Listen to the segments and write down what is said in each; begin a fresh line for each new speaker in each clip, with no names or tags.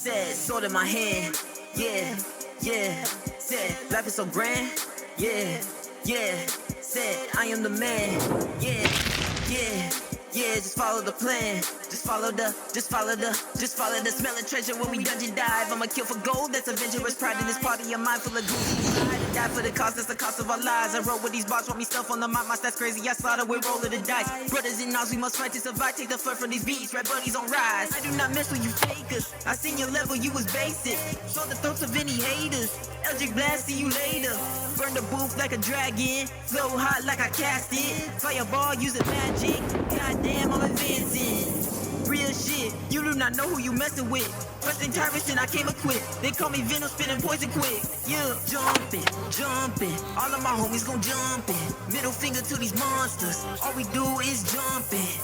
said, sword in my hand. Yeah, yeah, said, life is so grand. Yeah, yeah, said, I am the man. Yeah, yeah, yeah, just follow the plan. Just follow the smell of treasure when we dungeon dive. I'ma kill for gold, that's adventurous pride in this party of mine full of goose. Ride and die for the cost, that's the cost of our lives. I roll with these bars, want me stuff on the map, my stats crazy, I slaughter with rolling the dice. Brothers in arms, we must fight to survive, take the fur from these beats, red buddies on rise. I do not mess with you fakers, I seen your level, you was basic. Saw the throats of any haters, Eldritch Blast, see you later. Burn the booth like a dragon, flow hot like I cast it. Fireball, using magic, goddamn, I'm advancing. Real shit, you do not know who you messing with. First in tyrants and I came equipped. They call me Venom, spitting poison quick. Yeah, jumping, all of my homies gon' jumping. Middle finger to these monsters, all we do is jumping.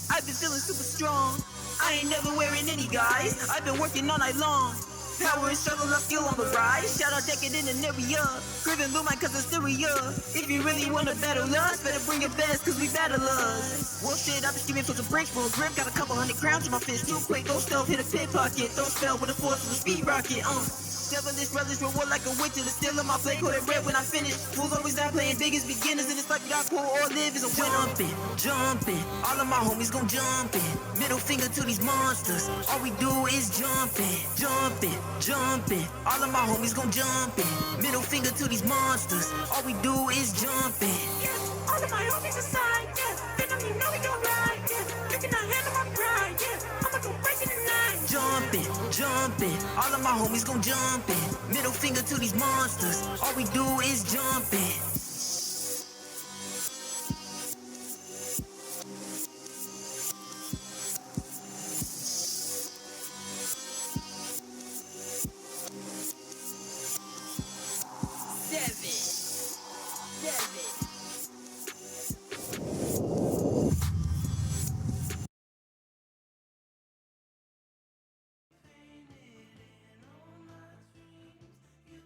I've been feeling super strong. I ain't never wearing any guys. I've been working all night long. Power and struggle, love skill on the rise. Shout out decadent in area. Craving blue mine cause it's Syria. If you really wanna battle us, better bring your best cause we battle us. Well shit, I've been scheming for some breaks for a grip. Got a couple hundred crowns in my fist. Too quick, go stealth, hit a pickpocket. Don't spell with a force of a speed rocket. Devilish brothers reward like a witch to the still of my plate. Call it red when I finish. Fools always not playing big as beginners. And it's like we got poor or live is a win. Jumping, all of my homies gon' jumping. Middle finger to these monsters. All we do is jumping. All of my homies gon' jumping. Middle finger to these monsters. All we do is jumping. Yeah, all of my homies aside. Yeah, Venom, you know we gon' ride. Yeah, you cannot handle my pride. Yeah, I'ma go breaking the night. Jumping, all of my homies gon' jumping. Middle finger to these monsters. All we do is jumping.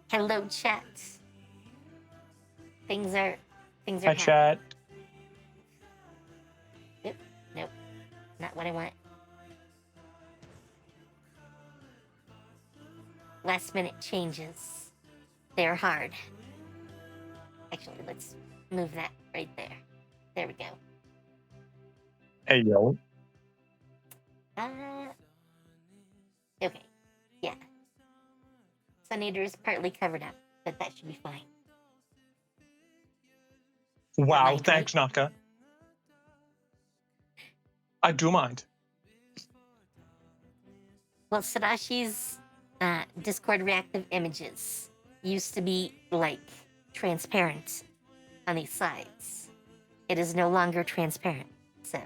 Hello, chat. Things are
Hi,
happening.
chat.
Nope, not what I want. Last minute changes. They're hard. Actually, let's move that right there. There we go.
Hey, yo.
Okay. Yeah. Sunator is partly covered up, but that should be fine.
Wow,
Mind,
thanks, Naka. I do mind.
Well, Sadashi's Discord reactive images used to be, like, transparent on these sides. It is no longer transparent, so...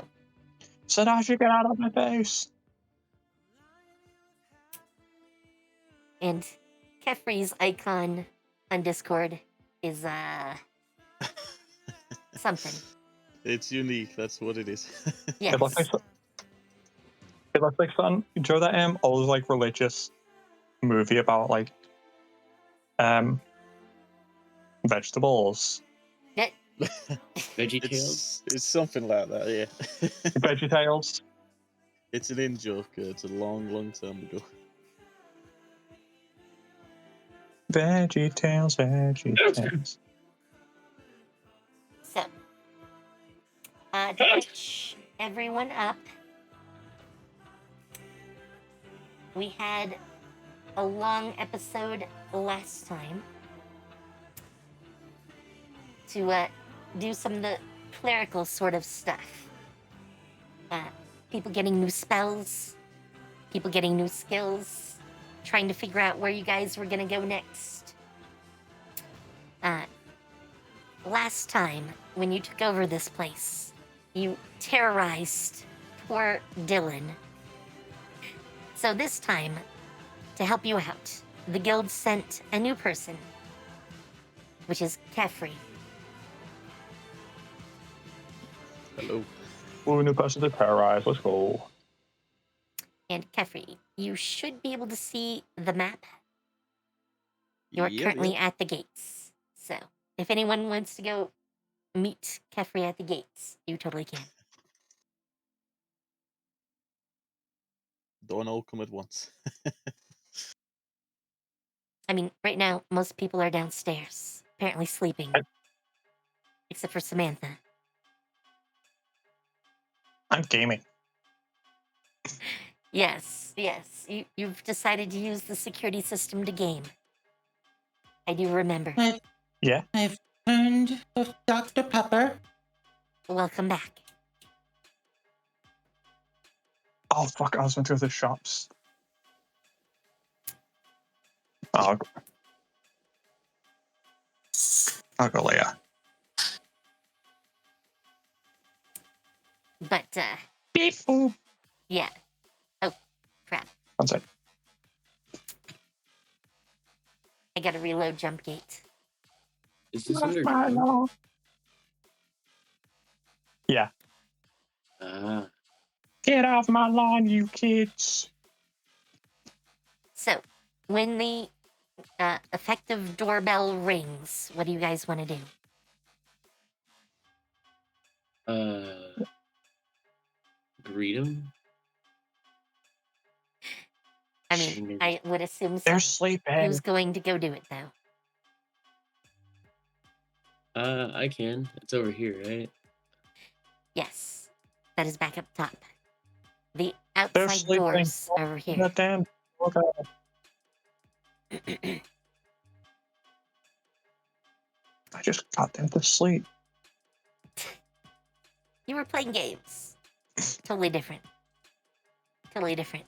Sadashi, get out of my face!
And Kefri's icon on Discord is, something.
It's unique, that's what it is.
Yes.
It looks like something. Joe, that old, like, religious movie about, like, vegetables.
VeggieTales?
It's something like that, yeah.
VeggieTales.
It's an in-joke. It's a long time ago.
VeggieTales.
So, to catch everyone up, we had a long episode last time to do some of the clerical sort of stuff. People getting new spells, people getting new skills, trying to figure out where you guys were gonna go next. Last time, when you took over this place, you terrorized poor Dylan. So this time, to help you out, the guild sent a new person, which is Kefri.
Hello.
Ooh, new person to terrorize. Let's go.
And Kefri, you should be able to see the map You're
Yep,
currently
yep.
at the gates. So, if anyone wants to go meet Kefri at the gates, you totally can.
Don't all come at once.
I mean, right now, most people are downstairs, apparently sleeping. Except for Samantha.
I'm gaming.
Yes. You've decided to use the security system to game. I do remember.
Yeah.
I've turned of Dr. Pepper.
Welcome back.
Oh fuck! I was meant to go to the shops. Oh, I'll go later.
But,
Beep. Boop.
yeah. Oh, crap.
One sec.
I gotta reload jump gate.
Is this
Off
under
my
drunk?
lawn. Yeah.
Ah,
Get off my lawn, you kids.
So, when the effective doorbell rings, what do you guys want to do?
greet him.
I mean, I would assume so.
They're sleeping.
Who's going to go do it, though?
I can. It's over here, right?
Yes. That is back up top. The
They're
outside
sleeping.
doors over here.
That damn. Okay. I just got them to sleep.
You were playing games. Totally different. Totally different.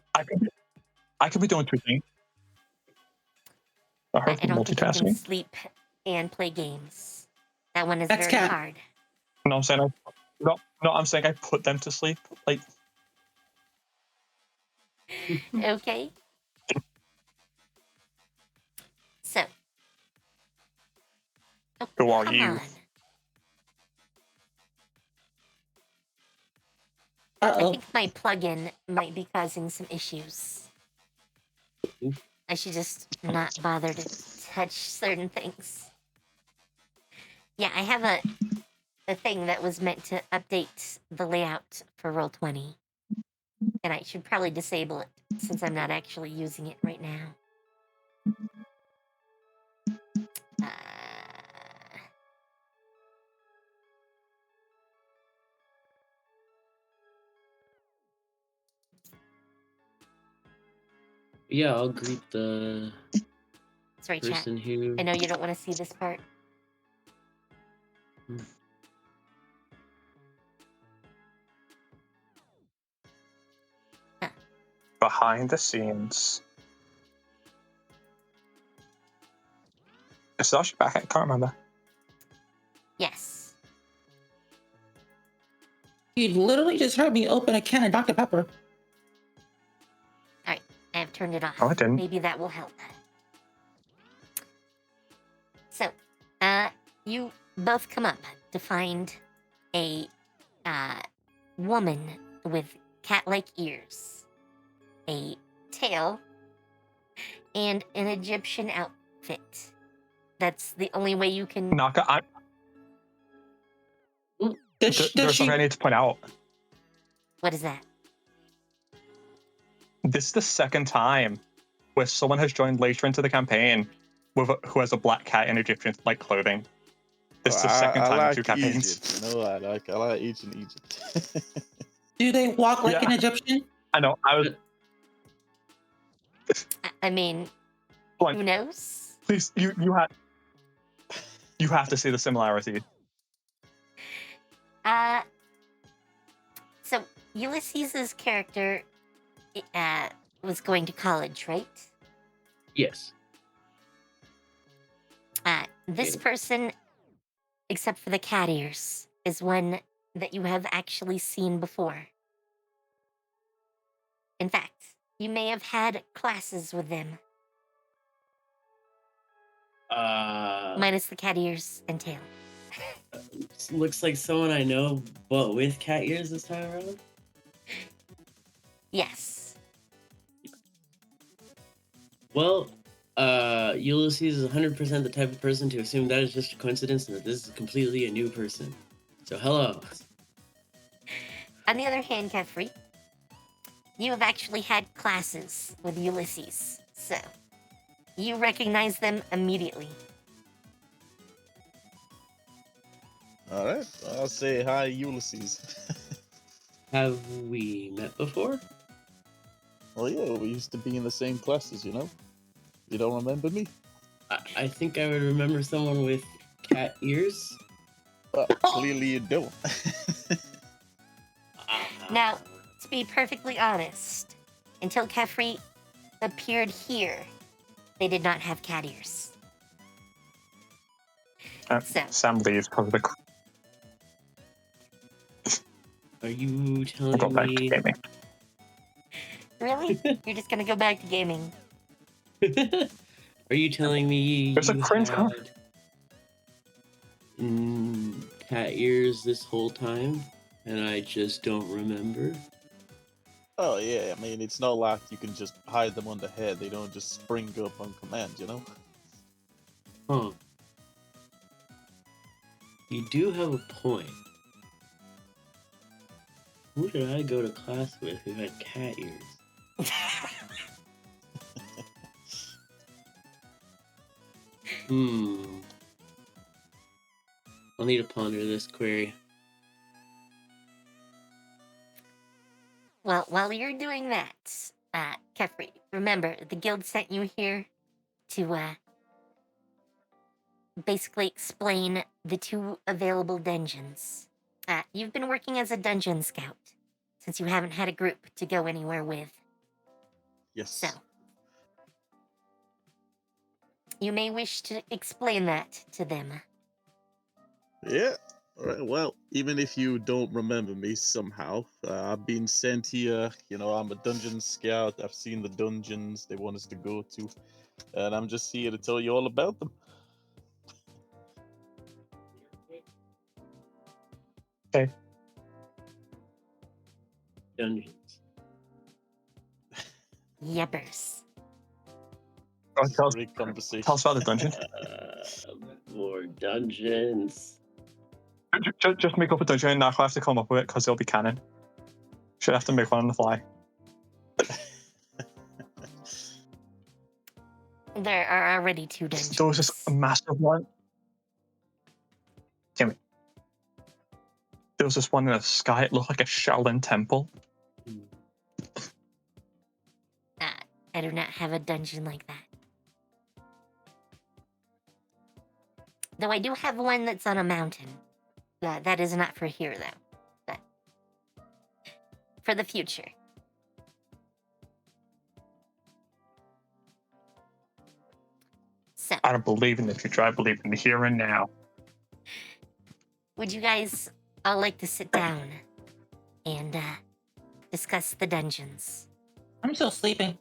I could be doing two things. I
I
heard
don't think you can
multitasking.
sleep and play games. That one is
That's
very
cat.
hard.
No, I'm saying I'm saying I put them to sleep. Like,
Okay. So. Oh,
Who are
come
you?
on. I
Uh-oh.
think my plugin might be causing some issues. I should just not bother to touch certain things. Yeah, I have a thing that was meant to update the layout for Roll20. And I should probably disable it since I'm not actually using it right now.
Yeah, I'll greet the
Sorry, chat.
person who.
I know you don't want to see this part.
Behind the scenes. Is Sadashi back? I can't remember.
Yes.
You literally just heard me open a can of Dr. Pepper.
Alright, I have turned it off.
Oh, I didn't.
Maybe that will help. So, you both come up to find a woman with cat-like ears, a tail, and an Egyptian outfit. That's the only way you can...
Naka,
Does
there's
she?
something I need to point out.
What is that?
This is the second time where someone has joined later into the campaign who has a black cat in Egyptian-like clothing. This is the second
I
time in
like
two campaigns.
Egypt. You know, I like ancient Egypt.
Do they walk like
Yeah.
an Egyptian?
I know. I was.
I mean,
Like,
who knows?
please, you have to see the similarity.
So Ulysses' character was going to college, right?
Yes.
This
Yeah.
person, except for the cat ears, is one that you have actually seen before. In fact, you may have had classes with them, minus the cat ears and tail.
Looks like someone I know, but with cat ears this time around.
Yes.
Well, Ulysses is 100% the type of person to assume that is just a coincidence and that this is completely a new person. So, hello.
On the other hand, Kefri, you have actually had classes with Ulysses, so you recognize them immediately.
All right, I'll say hi, Ulysses.
Have we met before?
Well, yeah, we used to be in the same classes, you know. You don't remember me?
I think I would remember someone with cat ears.
Well, clearly you don't.
Now, to be perfectly honest, until Kefri appeared here, they did not have cat ears. So.
Sam leaves because of the.
Are you
I
telling
got back to
me?
gaming.
Really? You're just gonna go back to gaming?
Are you telling me
There's a
you
cringe
had
comment.
cat ears this whole time, and I just don't remember?
Oh yeah, I mean it's not like you can just hide them on the head. They don't just spring up on command, you know.
Huh. You do have a point. Who did I go to class with who had cat ears? I'll need to ponder this query.
Well, while you're doing that, Kefri, remember, the guild sent you here to, basically explain the two available dungeons. You've been working as a dungeon scout, since you haven't had a group to go anywhere with.
Yes.
So, you may wish to explain that to them.
Yeah. All right. Well, even if you don't remember me somehow, I've been sent here. You know, I'm a dungeon scout. I've seen the dungeons they want us to go to, and I'm just here to tell you all about them.
Okay.
Dungeons.
Yeppers.
Oh, tell us,
Great conversation.
tell us about the dungeon.
More dungeons.
Just make up a dungeon and now I'll have to come up with it because it'll be canon. Should have to make one on the fly.
There are already two dungeons.
There was just a massive one. Damn it. There was this one in the sky. It looked like a Shaolin temple.
I do not have a dungeon like that. Though I do have one that's on a mountain. That is not for here, though. But for the future. So,
I don't believe in the future. I believe in the here and now.
would you guys all like to sit down and discuss the dungeons?
I'm still sleeping.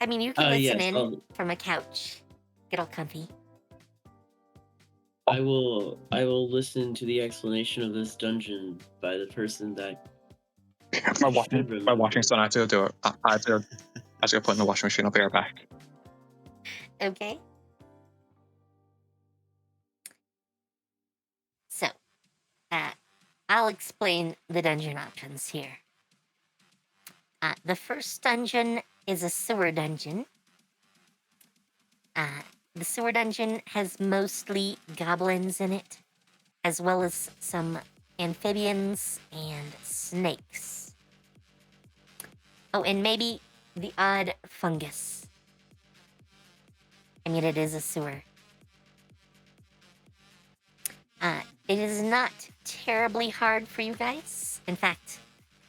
I mean, you can listen
yes,
in from a couch. Get all comfy.
I will listen to the explanation of this dungeon by the person that
My
should remember.
washing's done. I have to go do it. I have to go put in the washing machine. I'll be right back.
Okay. So, I'll explain the dungeon options here. The first dungeon is a sewer dungeon. The sewer dungeon has mostly goblins in it, as well as some amphibians and snakes. Oh, and maybe the odd fungus. I mean, it is a sewer. It is not terribly hard for you guys. In fact,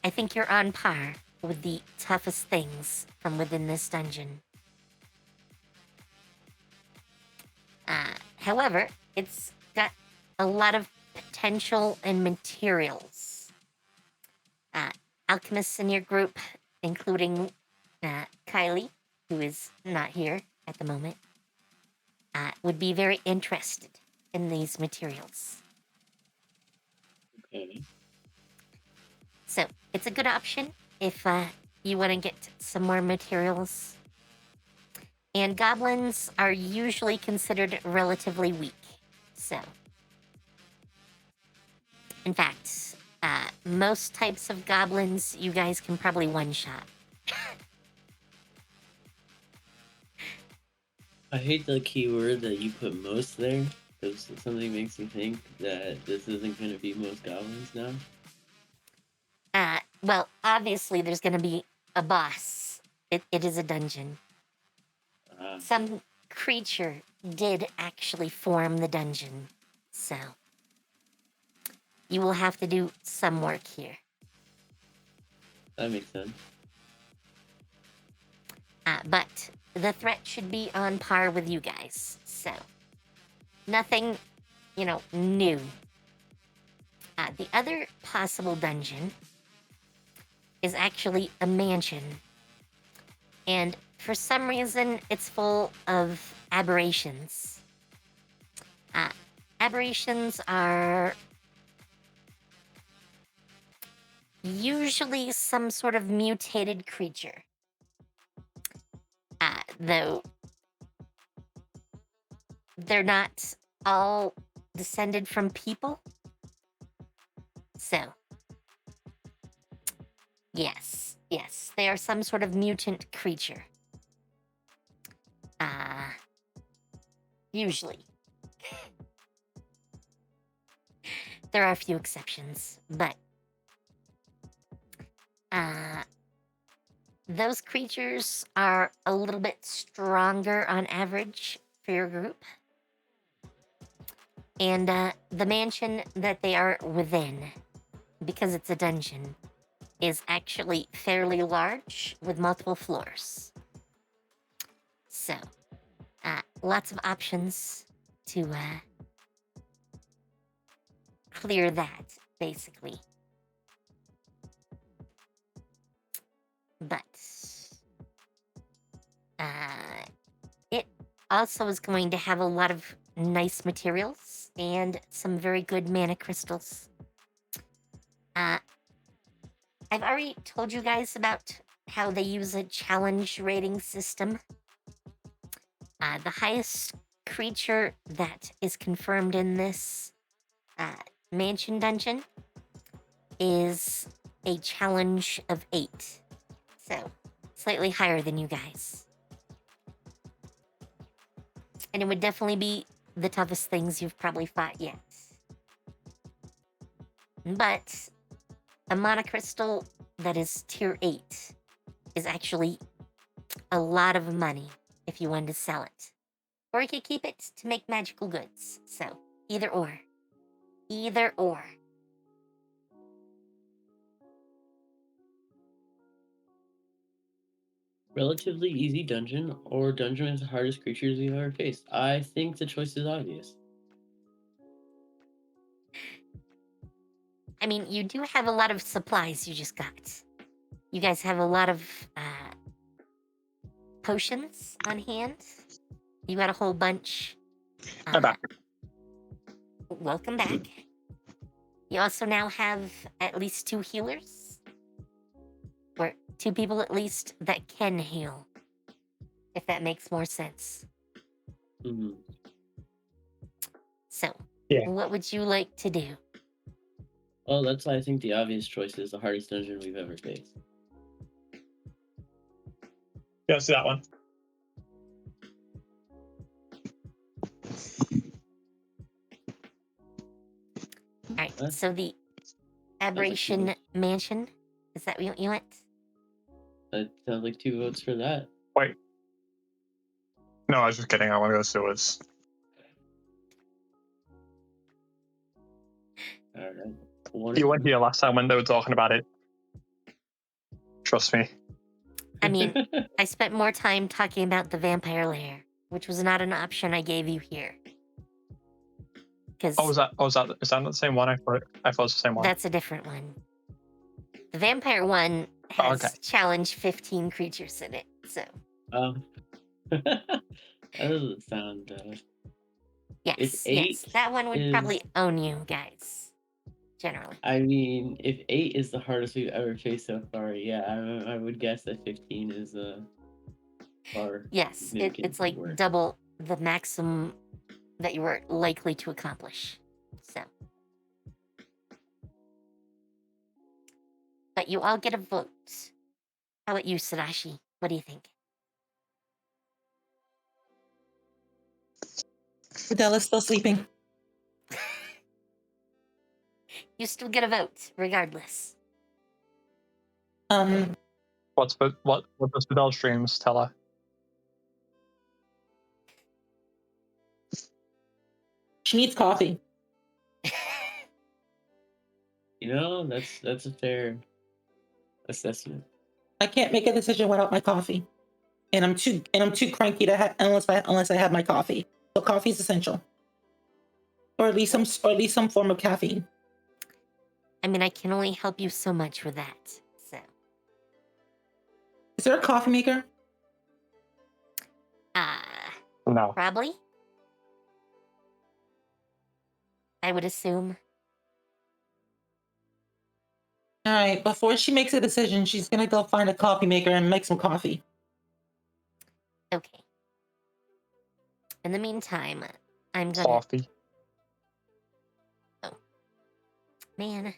I think you're on par with the toughest things from within this dungeon. However, it's got a lot of potential and materials. Alchemists in your group, including Kylie, who is not here at the moment, would be very interested in these materials.
Okay.
So, it's a good option if you want to get some more materials. And goblins are usually considered relatively weak. So, in fact, most types of goblins you guys can probably one-shot.
I hate the keyword that you put most there, because something makes me think that this isn't going to be most goblins now.
Well, obviously there's going to be a boss. It is a dungeon. Some creature did actually form the dungeon, so you will have to do some work here.
That makes sense.
But the threat should be on par with you guys, so nothing, new. The other possible dungeon is actually a mansion, and for some reason it's full of aberrations. Aberrations are usually some sort of mutated creature. Though they're not all descended from people. So, yes, they are some sort of mutant creature. Usually. There are a few exceptions, but those creatures are a little bit stronger on average for your group. And the mansion that they are within, because it's a dungeon, is actually fairly large with multiple floors. So, lots of options to clear that, basically. But it also is going to have a lot of nice materials and some very good mana crystals. I've already told you guys about how they use a challenge rating system. The highest creature that is confirmed in this mansion dungeon is a challenge of 8. So, slightly higher than you guys. And it would definitely be the toughest things you've probably fought yet. But a mana crystal that is tier 8 is actually a lot of money if you wanted to sell it. Or you could keep it to make magical goods. So, either or. Either or.
Relatively easy dungeon or dungeon with the hardest creatures you've ever faced. I think the choice is obvious.
I mean, you do have a lot of supplies you just got. You guys have a lot of potions on hand. You got a whole bunch.
I'm back.
Welcome back. You also now have at least 2 healers. Or 2 people at least that can heal. If that makes more sense.
Mm-hmm.
So,
Yeah.
what would you like to do?
Well, that's why I think the obvious choice is the hardest dungeon we've ever faced.
Yeah, let's do that one.
Alright, so the Aberration Mansion, is that what you want?
That sounds like 2 votes for that.
Wait. No, I was just kidding. I want to go sewers.
Alright.
You weren't here last time when they were talking about it. Trust me.
I mean, I spent more time talking about the vampire lair, which was not an option I gave you here.
Is that not the same one? I thought it was the same one.
That's a different one. The vampire one has challenge 15 creatures in it, so.
That doesn't sound...
Yes, that one would probably own you guys. generally.
I mean, if 8 is the hardest we've ever faced so far, yeah, I would guess that 15 is far
Yes, it's like
worse.
double the maximum that you were likely to accomplish. So. But you all get a vote. How about you, Sadashi? What do you think?
Adela's still sleeping.
You still get a vote, regardless.
What does Fidel streams tell her?
She needs coffee.
You know, that's a fair assessment.
I can't make a decision without my coffee, and I'm too cranky to have unless I have my coffee. So coffee is essential, or at least some form of caffeine.
I mean, I can only help you so much with that. So.
Is there a coffee maker?
No.
Probably. I would assume.
All right. Before she makes a decision, she's gonna go find a coffee maker and make some coffee.
Okay. In the meantime, I'm gonna.
Coffee.
Oh. Man.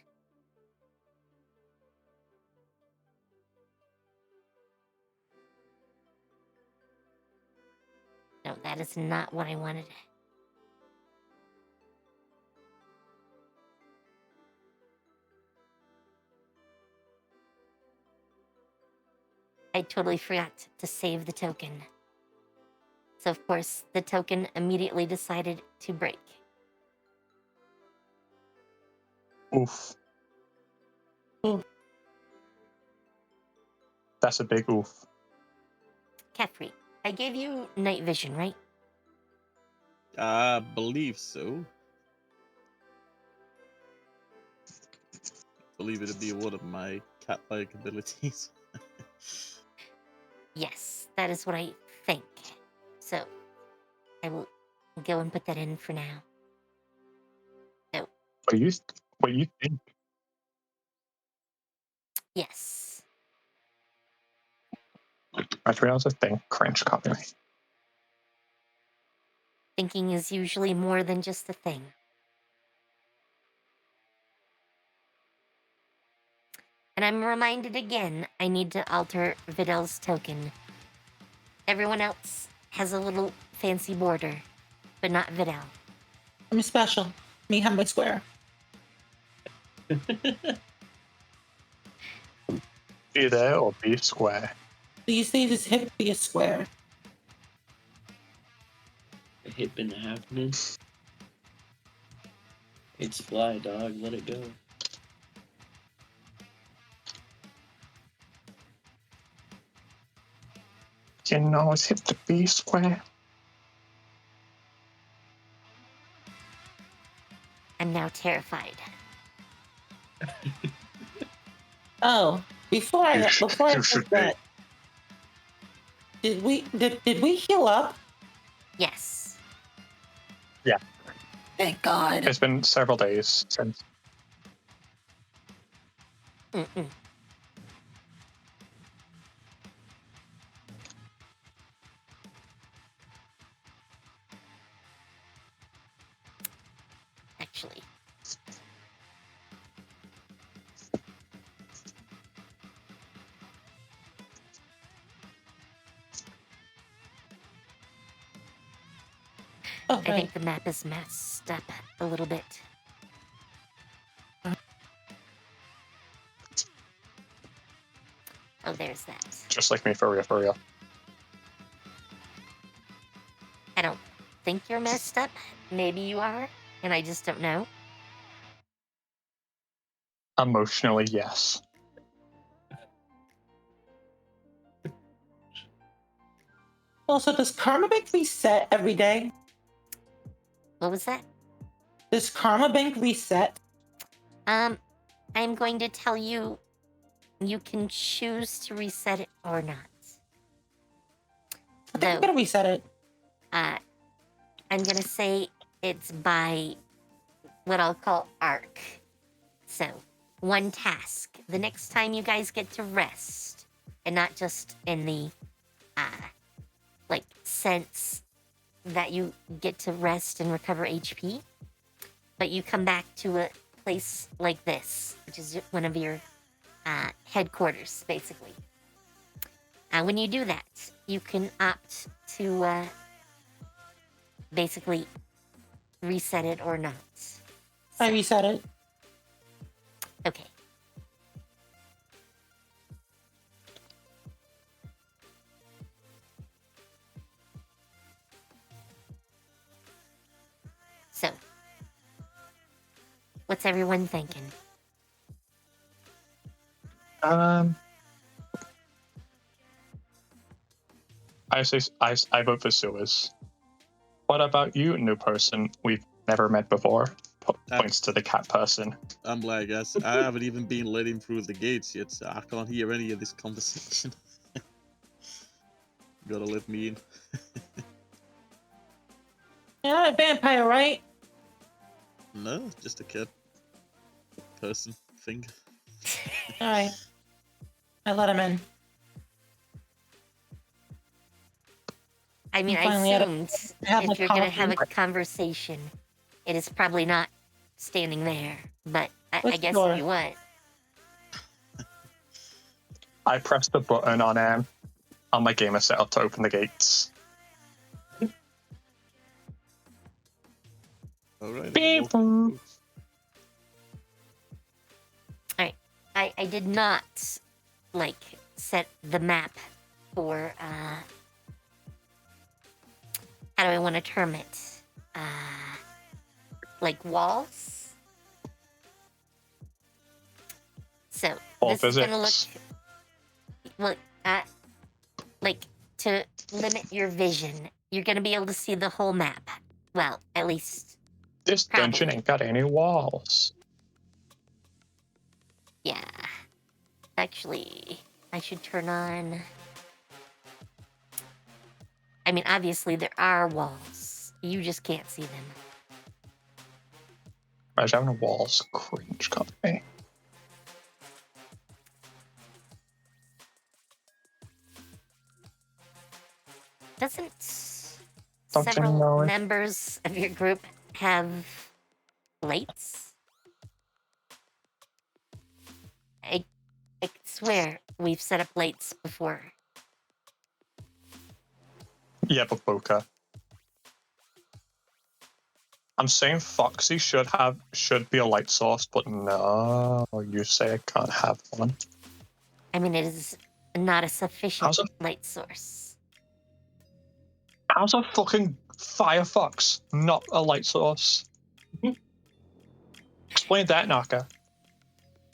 No, that is not what I wanted. I totally forgot to save the token. So, of course, the token immediately decided to break.
Oof.
Oof.
That's a big oof.
Caffrey, I gave you night vision, right?
I believe so. Believe it to be one of my cat-like abilities.
Yes, that is what I think. So, I will go and put that in for now. So,
What you think?
yes.
I realize a thing. Cringe copyright.
Thinking is usually more than just a thing. And I'm reminded again, I need to alter Videl's token. Everyone else has a little fancy border, but not Videl.
I'm special. Me have my square.
Be there or be square.
These days it's hip to be a square.
A hip and a half man. It's fly, dog. Let it go.
You know it's hip to be square.
I'm now terrified.
Oh, before I
You should be.
forget, did we heal up?
Yes.
Yeah.
Thank God.
It's been several days since.
Mm-mm. Actually.
Oh,
I
right.
think the map is messed up a little bit. Oh, there's that.
Just like me, for real, for real.
I don't think you're messed up. Maybe you are, and I just don't know.
Emotionally, yes.
Also, does Karma Bank reset every day?
What was that?
Does Karma Bank reset?
I'm going to tell you, you can choose to reset it or not.
I think I'm gonna reset it.
I'm gonna say it's by what I'll call arc. So, one task. The next time you guys get to rest, and not just in the, sense that you get to rest and recover HP, but you come back to a place like this, which is one of your headquarters, basically. When you do that, you can opt to basically reset it or not.
I reset it.
Okay. So, what's everyone thinking?
I vote for sewers. What about you, new person we've never met before? Points to the cat person.
I'm like, I haven't even been let in through the gates yet, so I can't hear any of this conversation. Gotta let me in.
You're not a vampire, right?
No, just a cat person thing.
All right. I let him in.
I mean, I
Finally had a-
assumed
have my
if you're going to
coffee.
have a conversation, it is probably not standing there. But I
Which
guess
door?
if you want.
I pressed the button on my gamer setup to open the gates.
All right.
Beep.
I did not, set the map for, how do I want to term it? Walls? So,
Or
this is going to look,
physics.
to limit your vision, you're going to be able to see the whole map. Well, at least,
This dungeon
Probably.
ain't got any walls.
yeah. Actually, I should turn on... I mean, obviously there are walls. You just can't see them.
Imagine having walls cringe company.
Doesn't
Don't you
several
know it?
members of your group have lights? I swear we've set up lights before.
Yeah, but Boca. I'm saying Foxy should be a light source, but no, you say I can't have one.
I mean, it is not a sufficient
How's
light source.
How's a fucking Firefox not a light source? Explain that, Naka.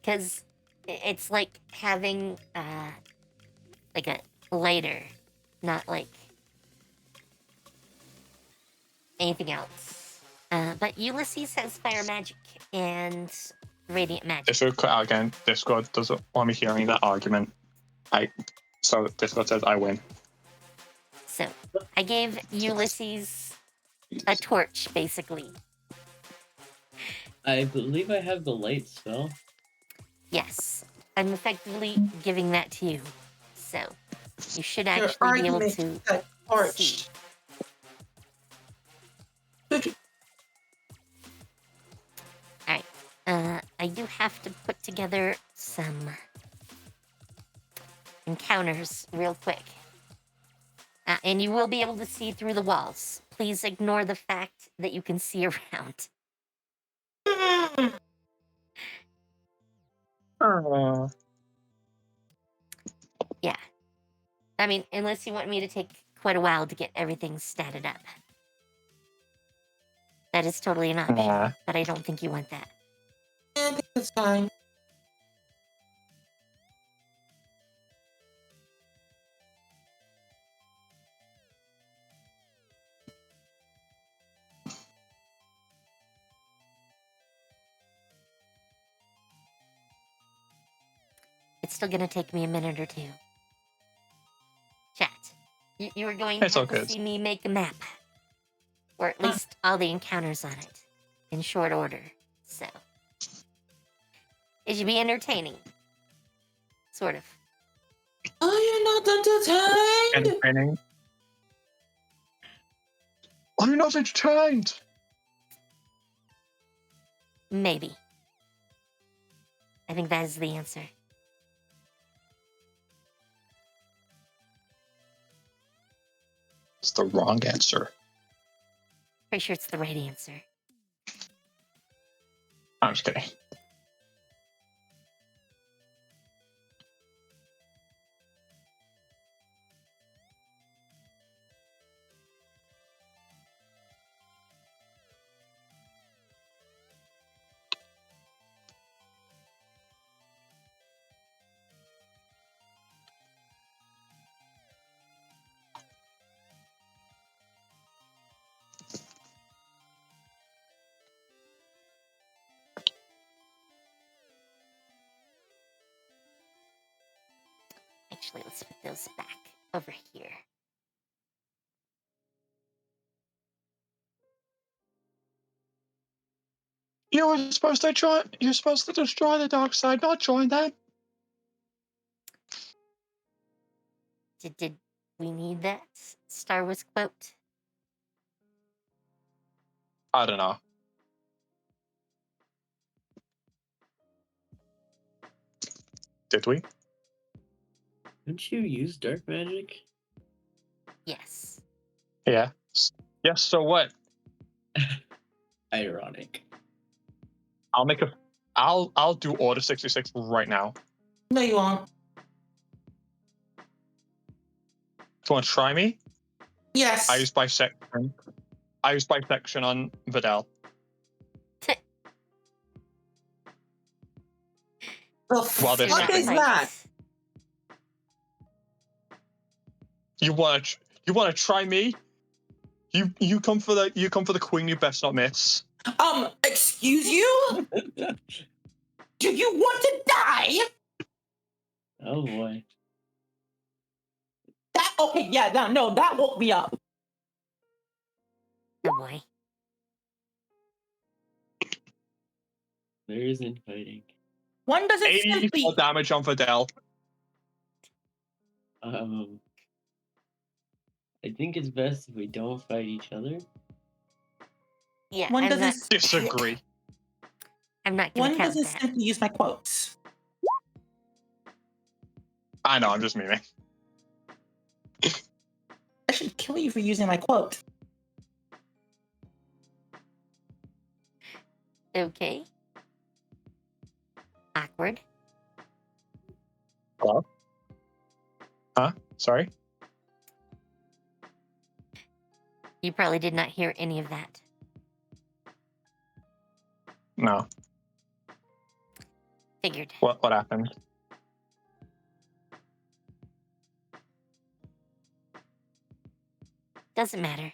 Because it's like having, a lighter, not anything else. But Ulysses has fire magic and radiant magic.
If we cut out again, Discord doesn't want me hearing that argument. So Discord says I win.
So, I gave Ulysses a torch, basically.
I believe I have the light spell.
Yes, I'm effectively giving that to you. So, you should
Your
actually be able
argument
to
got torched.
see. Alright, I do have to put together some encounters real quick. And you will be able to see through the walls. Please ignore the fact that you can see around. Yeah. I mean, unless you want me to take quite a while to get everything statted up. That is totally an option,
Nah.
but I don't think you want that.
I think it's fine.
It's still gonna take me a minute or two. Chat. You were going
It's
to
all
have to
good.
see me make a map. Or at least all the encounters on it. In short order. So. It should be entertaining. Sort of.
Are you not entertained?
Entertaining. Are you not entertained?
Maybe. I think that is the answer.
It's the wrong answer.
Pretty sure it's the right answer.
I'm just kidding.
Actually, let's put those back over here.
You were supposed to try. You're supposed to destroy the dark side, not join them.
Did we need that Star Wars quote?
I don't know. Did we?
Don't you use dark magic?
Yes.
Yeah. Yes. So what?
Ironic.
I'll do Order 66 right now.
No, you won't.
Do you want to try me?
Yes.
I use bisection. I use bisection on Vidal.
The
While they're
fuck is
sleeping.
that?
You want to try me? You come for the queen. You best not miss.
Excuse you? Do you want to die?
Oh boy.
Okay, yeah, no, that woke me up.
Oh boy.
There is infighting.
One doesn't
84
simply.
damage on Vidal.
I think it's best if we don't fight each other.
Yeah,
One
I'm
doesn't.
not,
Disagree.
I'm not gonna
One
count
doesn't
that.
simply use my quotes.
I know. I'm just memeing.
I should kill you for using my quote.
Okay. Awkward.
Hello? Huh? Sorry?
You probably did not hear any of that.
No.
Figured.
What happened?
Doesn't matter.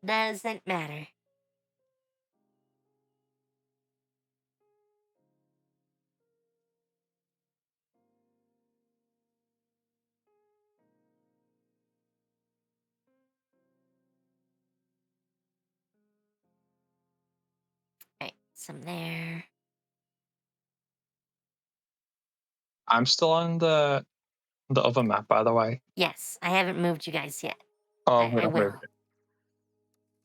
Doesn't matter. Alright, some there.
I'm still on the other map, by the way.
Yes, I haven't moved you guys yet.
Oh,
I will.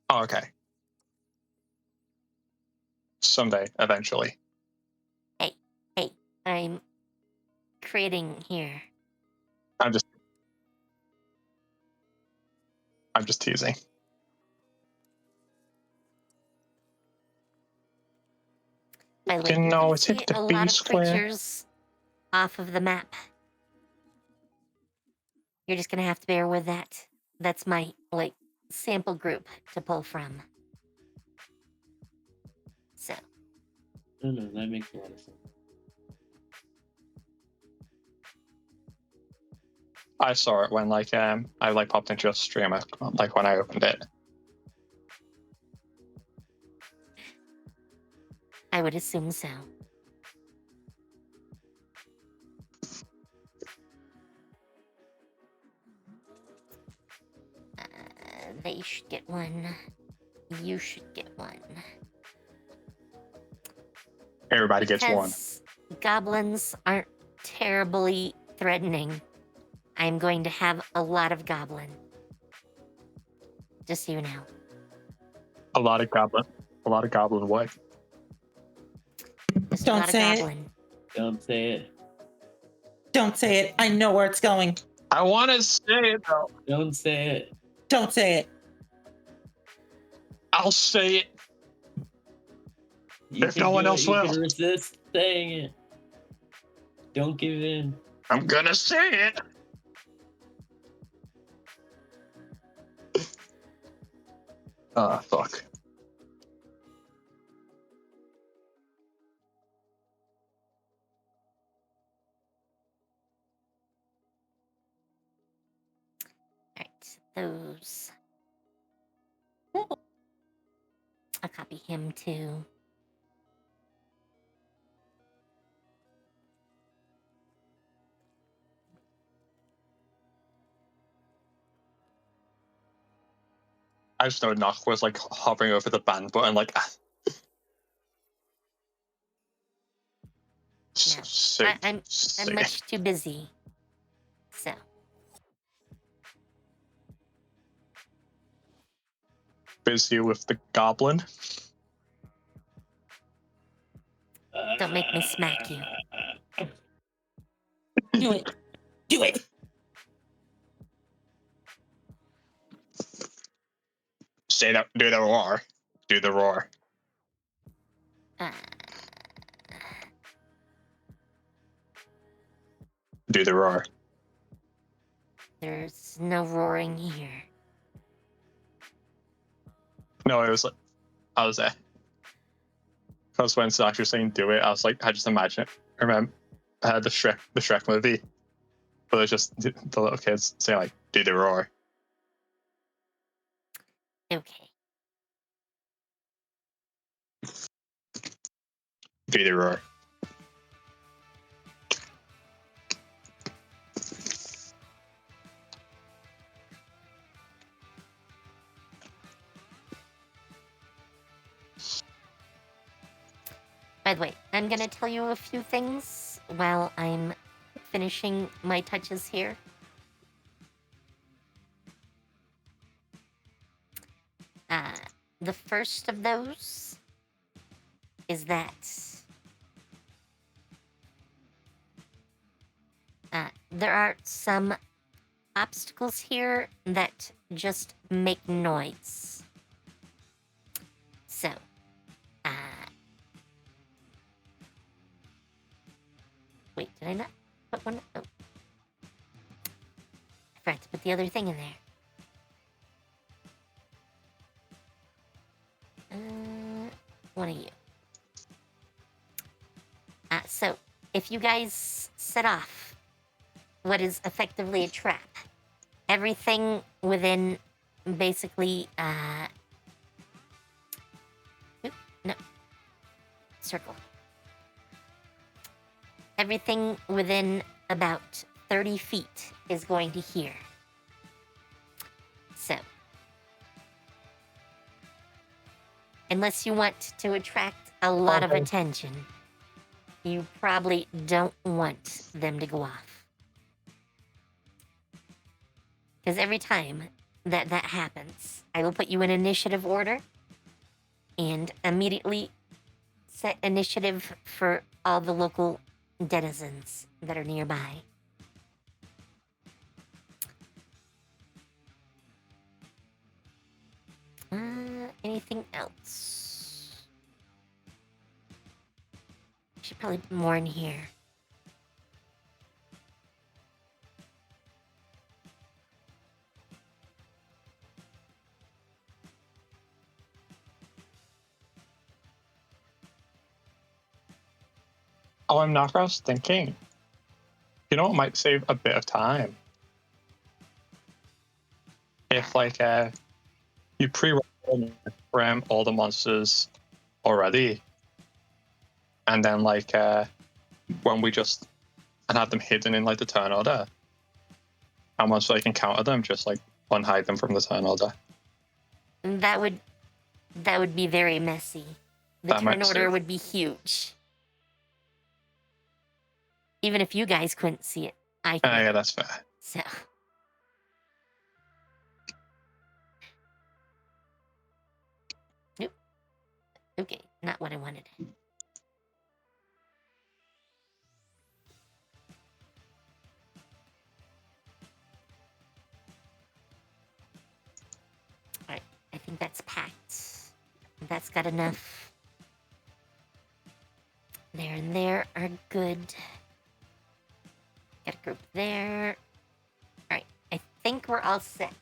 Oh, okay. Someday, eventually.
Hey, I'm creating here.
I'm just teasing.
By the way,
Didn't
you
know
can
it's
see
hit the
a
B
lot of
square.
creatures off of the map. You're just gonna have to bear with that. That's my, sample group to pull from. So,
No, that makes a lot of sense.
I saw it when I popped into your stream when I opened it.
I would assume so. They should get one. You should get one.
Everybody gets one.
goblins aren't terribly threatening, I'm going to have a lot of goblin. Just so you know.
A lot of goblin what?
Just
Don't
a lot of
say it.
goblin.
Don't say it.
Don't say it. I know where it's going.
I want to say it though.
Don't say it.
Don't say it.
I'll say it.
You
If
can
no one
do it,
else
you
will.
can resist saying it. Don't give in.
I'm gonna say it. Ah, fuck.
Alright, those. I'll copy him too.
I just know Knock was like hovering over the ban button, like.
No, I'm much too busy. So.
Busy with the goblin.
Don't make me smack you.
Do it. Do it.
Say that. Do the roar. Do the roar.
Uh,
Do the roar.
there's no roaring here.
No, it was like I was there. Because when Sadashi was saying do it, I was like, I just imagine it. Remember the Shrek movie, but it's just the little kids saying like, do the roar.
Okay.
Do the roar.
By the way, I'm gonna tell you a few things while I'm finishing my touches here. The first of those is that there are some obstacles here that just make noise. So, wait, did I not put one? Oh. I forgot to put the other thing in there. One of you. So, if you guys set off what is effectively a trap, everything within basically, no, circle. Everything within about 30 feet is going to hear. So, unless you want to attract a lot of attention, you probably don't want them to go off. Because every time that happens, I will put you in initiative order and immediately set initiative for all the local denizens that are nearby. Anything else? Should probably put more in here.
Oh, I'm not. I was thinking. You know what might save a bit of time? If like you pre-program all the monsters already, and then like when we just and have them hidden in like the turn order, and once I can counter them, just like unhide them from the turn order.
That would be very messy. The
That might
turn order
save.
would be huge. Even if you guys couldn't see it, I could.
Yeah, that's fair.
So. Nope. Okay, not what I wanted. Alright, I think that's packed. That's got enough. There and there are good. Got a group there. Alright, I think we're all set.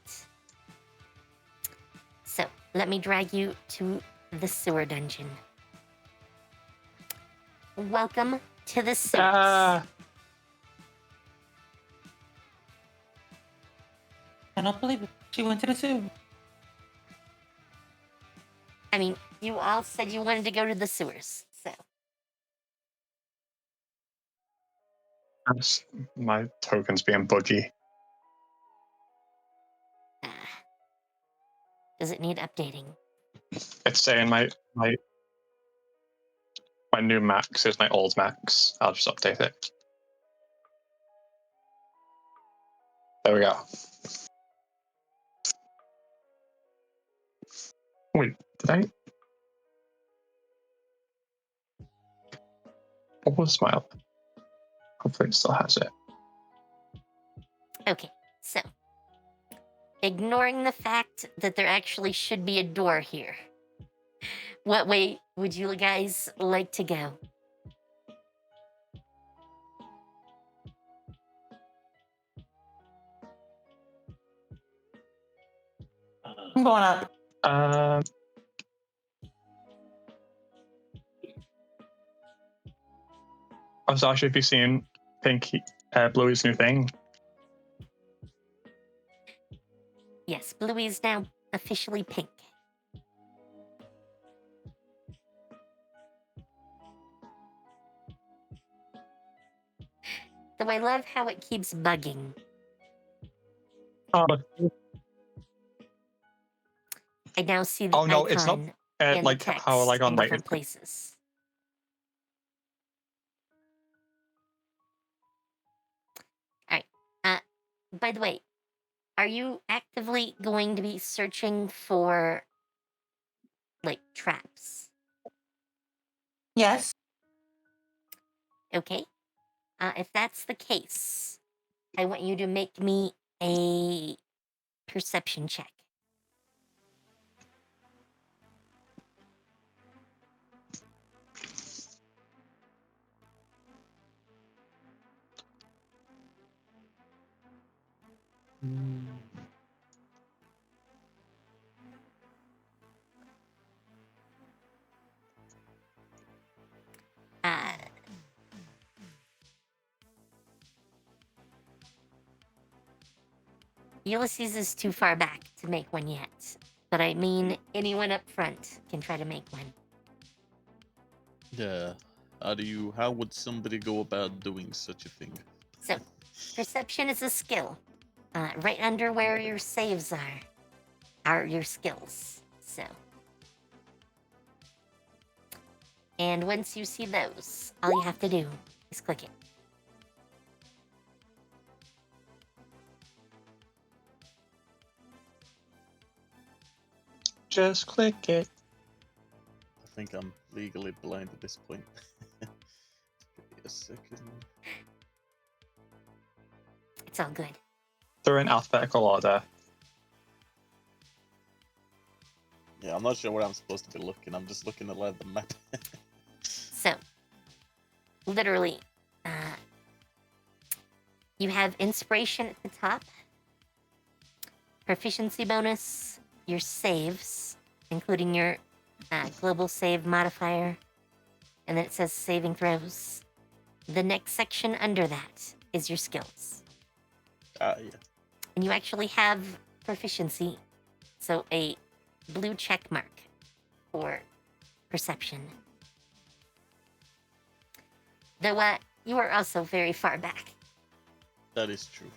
So, let me drag you to the sewer dungeon. Welcome to the sewers.
Ah,
I don't believe it. She went to the zoo.
I mean, you all said you wanted to go to the sewers, so.
that's my token's being budgy.
Does it need updating?
It's saying my new max is my old max. I'll just update it. There we go. Wait, did I? What was my? Hopefully it still has it.
Okay, so. Ignoring the fact that there actually should be a door here. What way would you guys like to go?
I'm going up.
Sadashi, have you seen Bluey's new thing?
Yes, Bluey is now officially pink. Though I love how it keeps bugging.
Oh,
I now see the
oh no,
icon
it's not
and
like
the text
how like on
in
like
different places. Alright, by the way, are you actively going to be searching for, like, traps?
Yes.
Okay. If that's the case, I want you to make me a perception check. Uh, Ulysses is too far back to make one yet, but I mean anyone up front can try to make one.
Yeah. How would somebody go about doing such a thing?
So, perception is a skill. Right under where your saves are your skills. So. And once you see those, all you have to do is click it.
just click it.
I think I'm legally blind at this point. Give me a second.
It's all good.
They're in alphabetical order.
Yeah, I'm not sure where I'm supposed to be looking. I'm just looking at like the map.
So, literally, you have inspiration at the top, proficiency bonus, your saves, including your global save modifier, and then it says saving throws. The next section under that is your skills.
Yeah.
And you actually have proficiency, so a blue check mark for perception. Though you are also very far back.
That is true.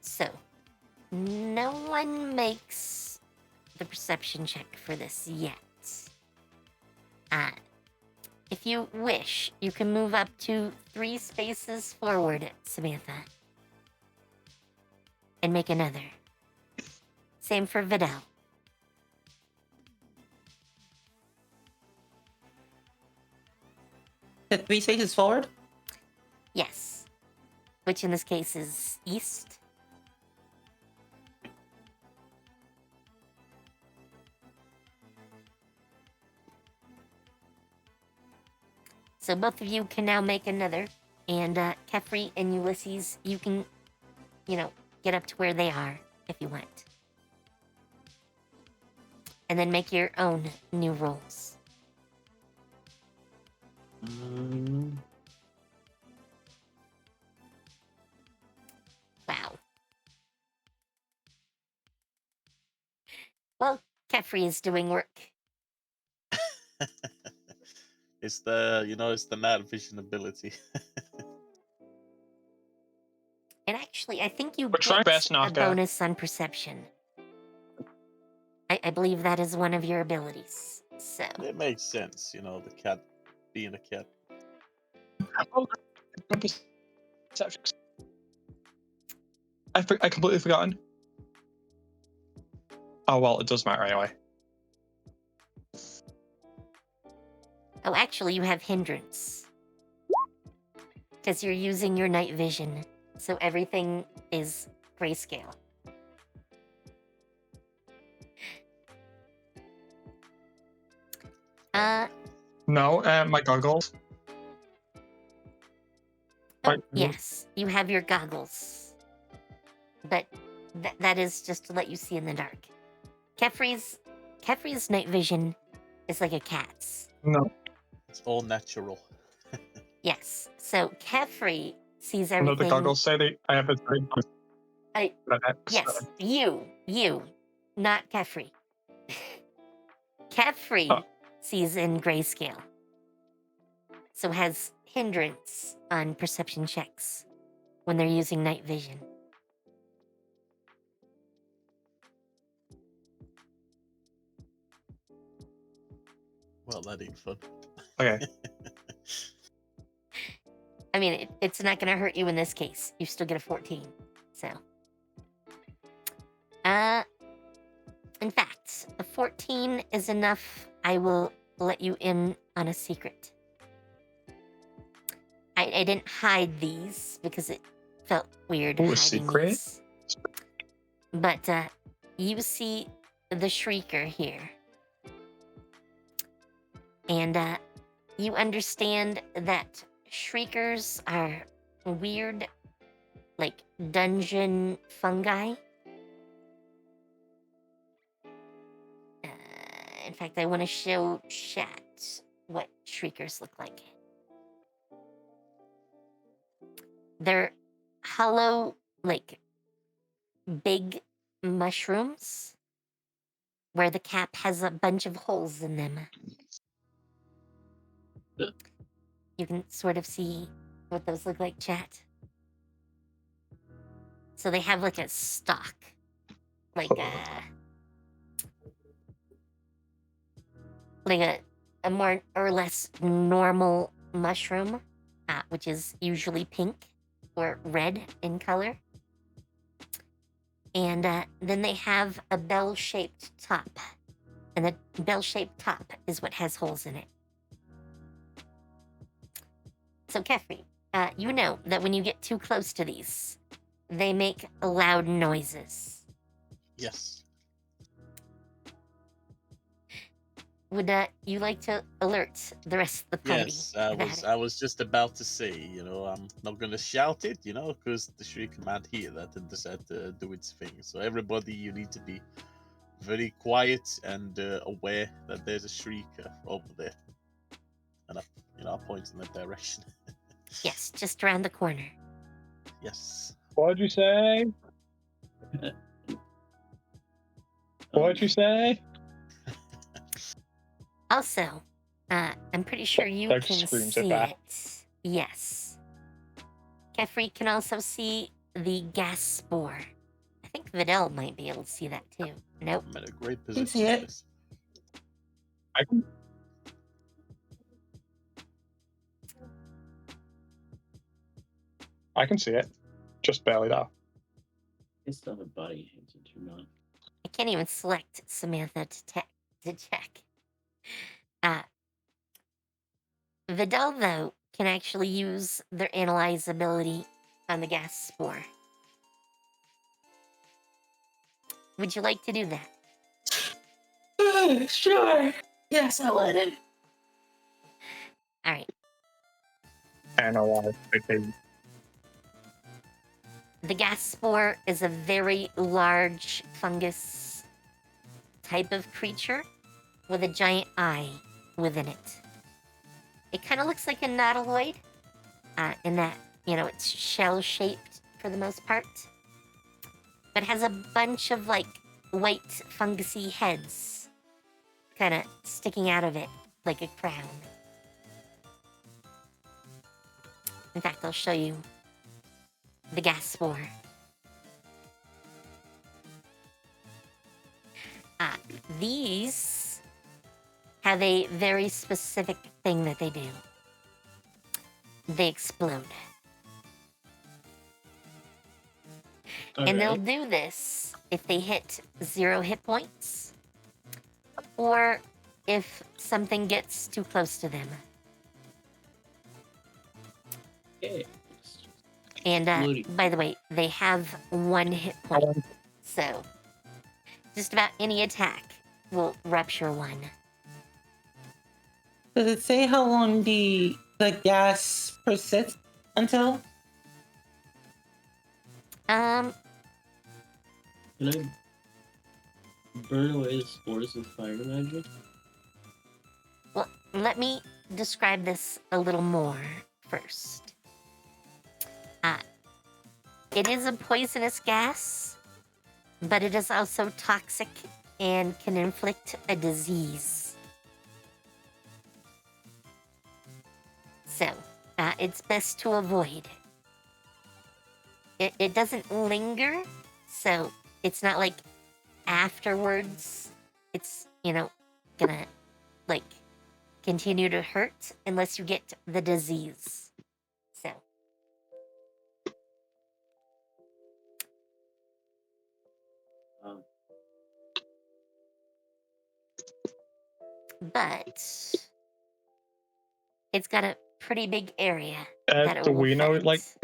So, No one makes the perception check for this yet. If you wish, you can move up to 3 spaces forward, Samantha. And make another. Same for Vidal.
The 3 spaces forward?
Yes. Which in this case is east. So both of you can now make another. And Kefri and Ulysses, you can, get up to where they are if you want. And then make your own new rolls. Wow. Well, Kefri is doing work.
It's the night vision ability.
And actually, I think you
We're trying
get
best
a
not to-
bonus on perception. I believe that is one of your abilities. So,
It makes sense, the cat being a cat.
I completely forgotten. Oh well, it does matter anyway.
oh, actually, you have hindrance. Because you're using your night vision. So everything is grayscale.
No, my goggles.
Oh,
Right.
yes, you have your goggles. But that is just to let you see in the dark. Kefri's night vision is like a cat's.
No,
It's all natural.
Yes, so Kefri sees
no,
everything.
the goggles say that I have a very
Yes, you, not Kefri. Kefri
Oh.
sees in grayscale. So has hindrance on perception checks when they're using night vision.
Well, that ain't fun.
Okay.
I mean, it's not going to hurt you in this case. You still get a 14. So, in fact, a 14 is enough. I will let you in on a secret. I didn't hide these because it felt weird
Ooh, a
hiding
secret?
these. But you see the Shrieker here. And you understand that Shriekers are weird, like, dungeon fungi. In fact, I want to show chat what Shriekers look like. They're hollow, like, big mushrooms where the cap has a bunch of holes in them. You can sort of see what those look like, chat. So they have like a stalk, like a more or less normal mushroom, which is usually pink or red in color. And then they have a bell-shaped top. And the bell-shaped top is what has holes in it. So, Kefri, you know that when you get too close to these, they make loud noises.
Yes.
Would you like to alert the rest of the party?
Yes,
about it?
I was just about to say, I'm not gonna shout it, because the Shriek can't hear that and decide to do its thing. So everybody, you need to be very quiet and aware that there's a Shrieker over there. And I point in that direction.
Yes, just around the corner.
Yes.
What'd you say? What'd you say?
Also, I'm pretty sure you
Doug
can
screams at
see
that.
it. Yes. Kefri can also see the gas spore. I think Vidal might be able to see that too. Nope.
I'm in a great
can
position.
see it.
for this.
I can. I can see it, just barely though.
I still have a body hand to turn on.
I can't even select Samantha to check. Vidal, though, can actually use their analyze ability on the gas spore. Would you like to do that?
Sure. Yes, I would.
All right.
Analyze. Okay.
The gas spore is a very large fungus type of creature with a giant eye within it. It kind of looks like a nautiloid in that, it's shell-shaped for the most part. But has a bunch of, white fungusy heads kind of sticking out of it like a crown. In fact, I'll show you the gas spore. These have a very specific thing that they do. They explode. And they'll do this if they hit 0 hit points or if something gets too close to them.
Okay.
And
Lilly.
by the way, they have 1 hit point. So just about any attack will rupture 1.
Does it say how long the gas persists until?
Can I burn away the spores with fire magic?
Well, let me describe this a little more first. It is a poisonous gas, but it is also toxic and can inflict a disease. So, it's best to avoid. It doesn't linger, so it's not like afterwards it's, gonna, continue to hurt unless you get the disease. So. But it's got a pretty big area that it
Do
will
we know,
affect.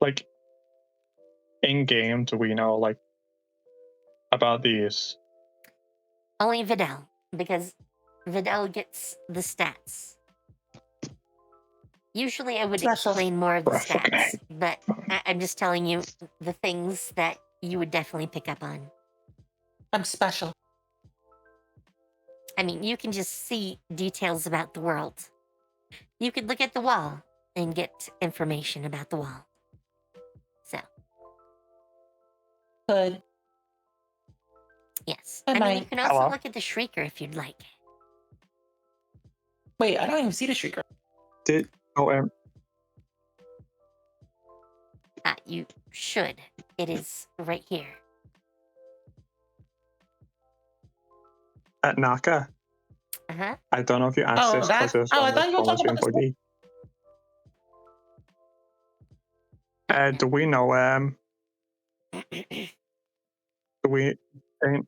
like in game? Do we know, about these?
Only Vidal, because Vidal gets the stats. Usually I would
Special.
explain more of the
Right, fucking
stats,
hate.
but I'm just telling you the things that you would definitely pick up on.
I'm special.
I mean, you can just see details about the world. You could look at the wall and get information about the wall. So,
Good.
yes.
I
I mean, you
might.
can also
Hello?
look at the Shrieker if you'd like.
Wait, I don't even see the shrieker.
You should. It is right here.
At Naka?
Uh-huh.
I don't know if you asked this because this
I
one
thought you were talking about this.
Do we know, do we, in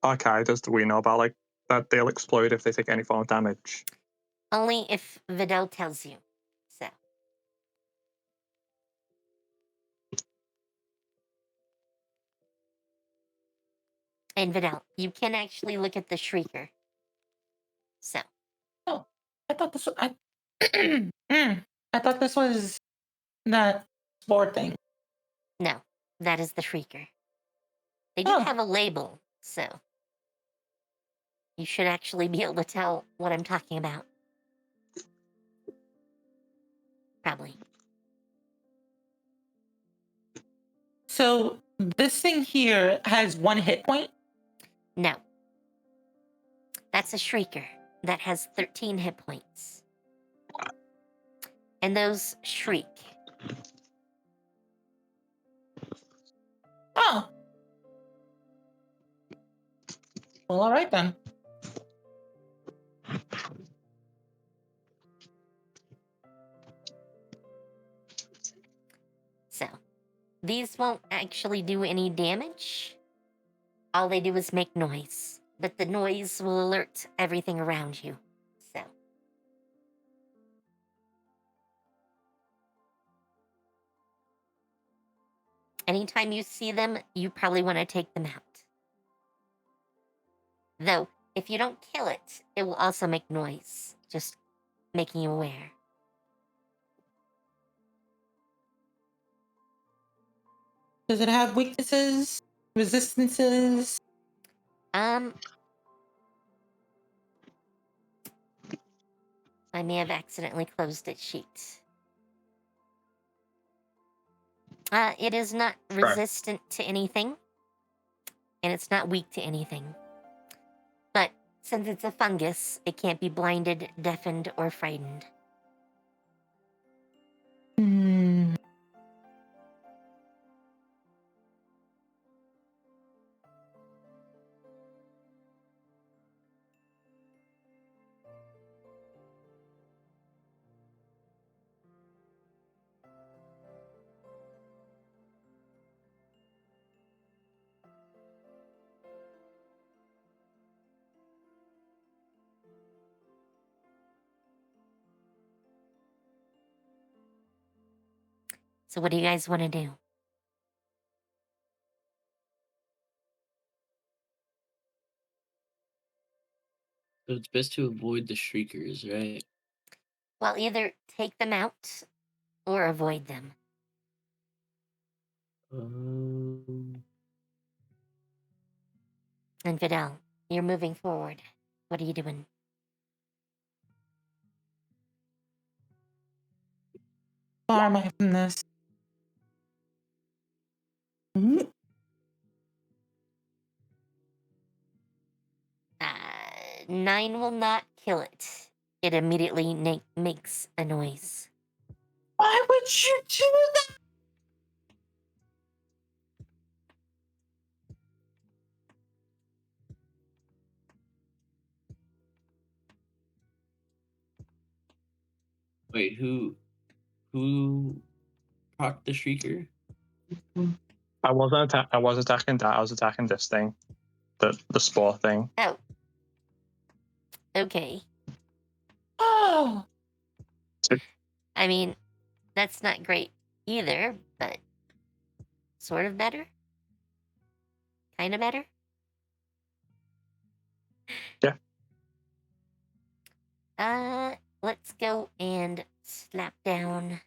Arcaders, do we know about, that they'll explode if they take any form of damage?
Only if Vidal tells you. So. And Vidal, you can actually look at the Shrieker. So.
Oh, I thought this was I thought this was that sport thing.
No, that is the Shrieker. They do
Oh.
have a label, so you should actually be able to tell what I'm talking about. Probably.
So this thing here has 1 hit point.
No. That's a Shrieker that has 13 hit points. And those shriek
Oh. Well, all right then.
So, these won't actually do any damage. All they do is make noise, but the noise will alert everything around you. So, anytime you see them, you probably want to take them out. Though, if you don't kill it, it will also make noise, just making you aware.
Does it have weaknesses, resistances?
I may have accidentally closed its sheet. It is not resistant to anything, and it's not weak to anything. But since it's a fungus, it can't be blinded, deafened, or frightened.
Hmm.
So what do you guys want to do?
So it's best to avoid the shriekers, right?
Well, either take them out or avoid them. And Vidal, you're moving forward. What are you doing?
Far am I from this? Hmm?
9 will not kill it. It immediately makes a noise.
Why would you do that?
Wait, who procced the shrieker?
I wasn't I was attacking that. I was attacking this thing, the spore thing.
Oh. Okay.
Oh.
I mean, that's not great either, but sort of better? Kind of better?
Yeah.
Let's go and slap down.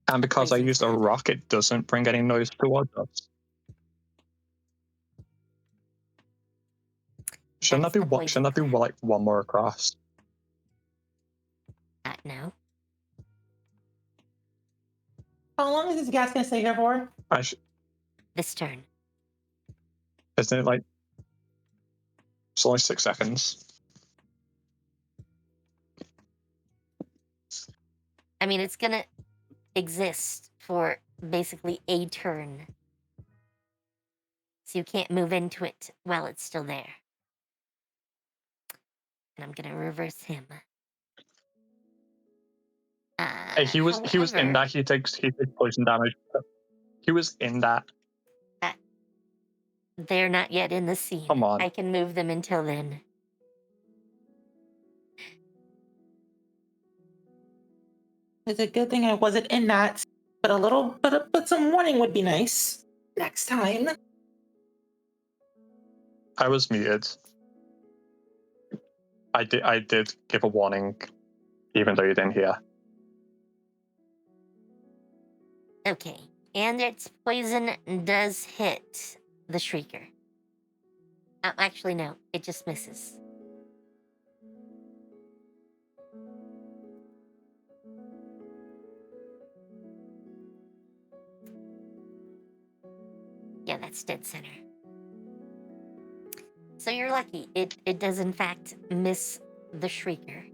And because I
Poison
used a
stab.
rock, it doesn't bring any noise towards us. Shouldn't
That's
that be
the poison
Shouldn't that be
trap.
like one more across?
No.
How long is this gas gonna stay here for?
This turn.
Isn't it like? It's only 6 seconds.
I mean, it's gonna exist for basically a turn. So you can't move into it while it's still there. And I'm gonna reverse him.
Hey, he was in
however,
that. He takes poison damage. He was in that.
they're not yet in the scene.
Come on.
I can move them until then.
It's a good thing I wasn't in that, but some warning would be nice next time.
I was muted. I did give a warning, even though you didn't hear.
Okay. And its poison does hit the Shrieker. Actually, no. It just misses. Yeah, that's dead center. So you're lucky. It does in fact miss the Shrieker.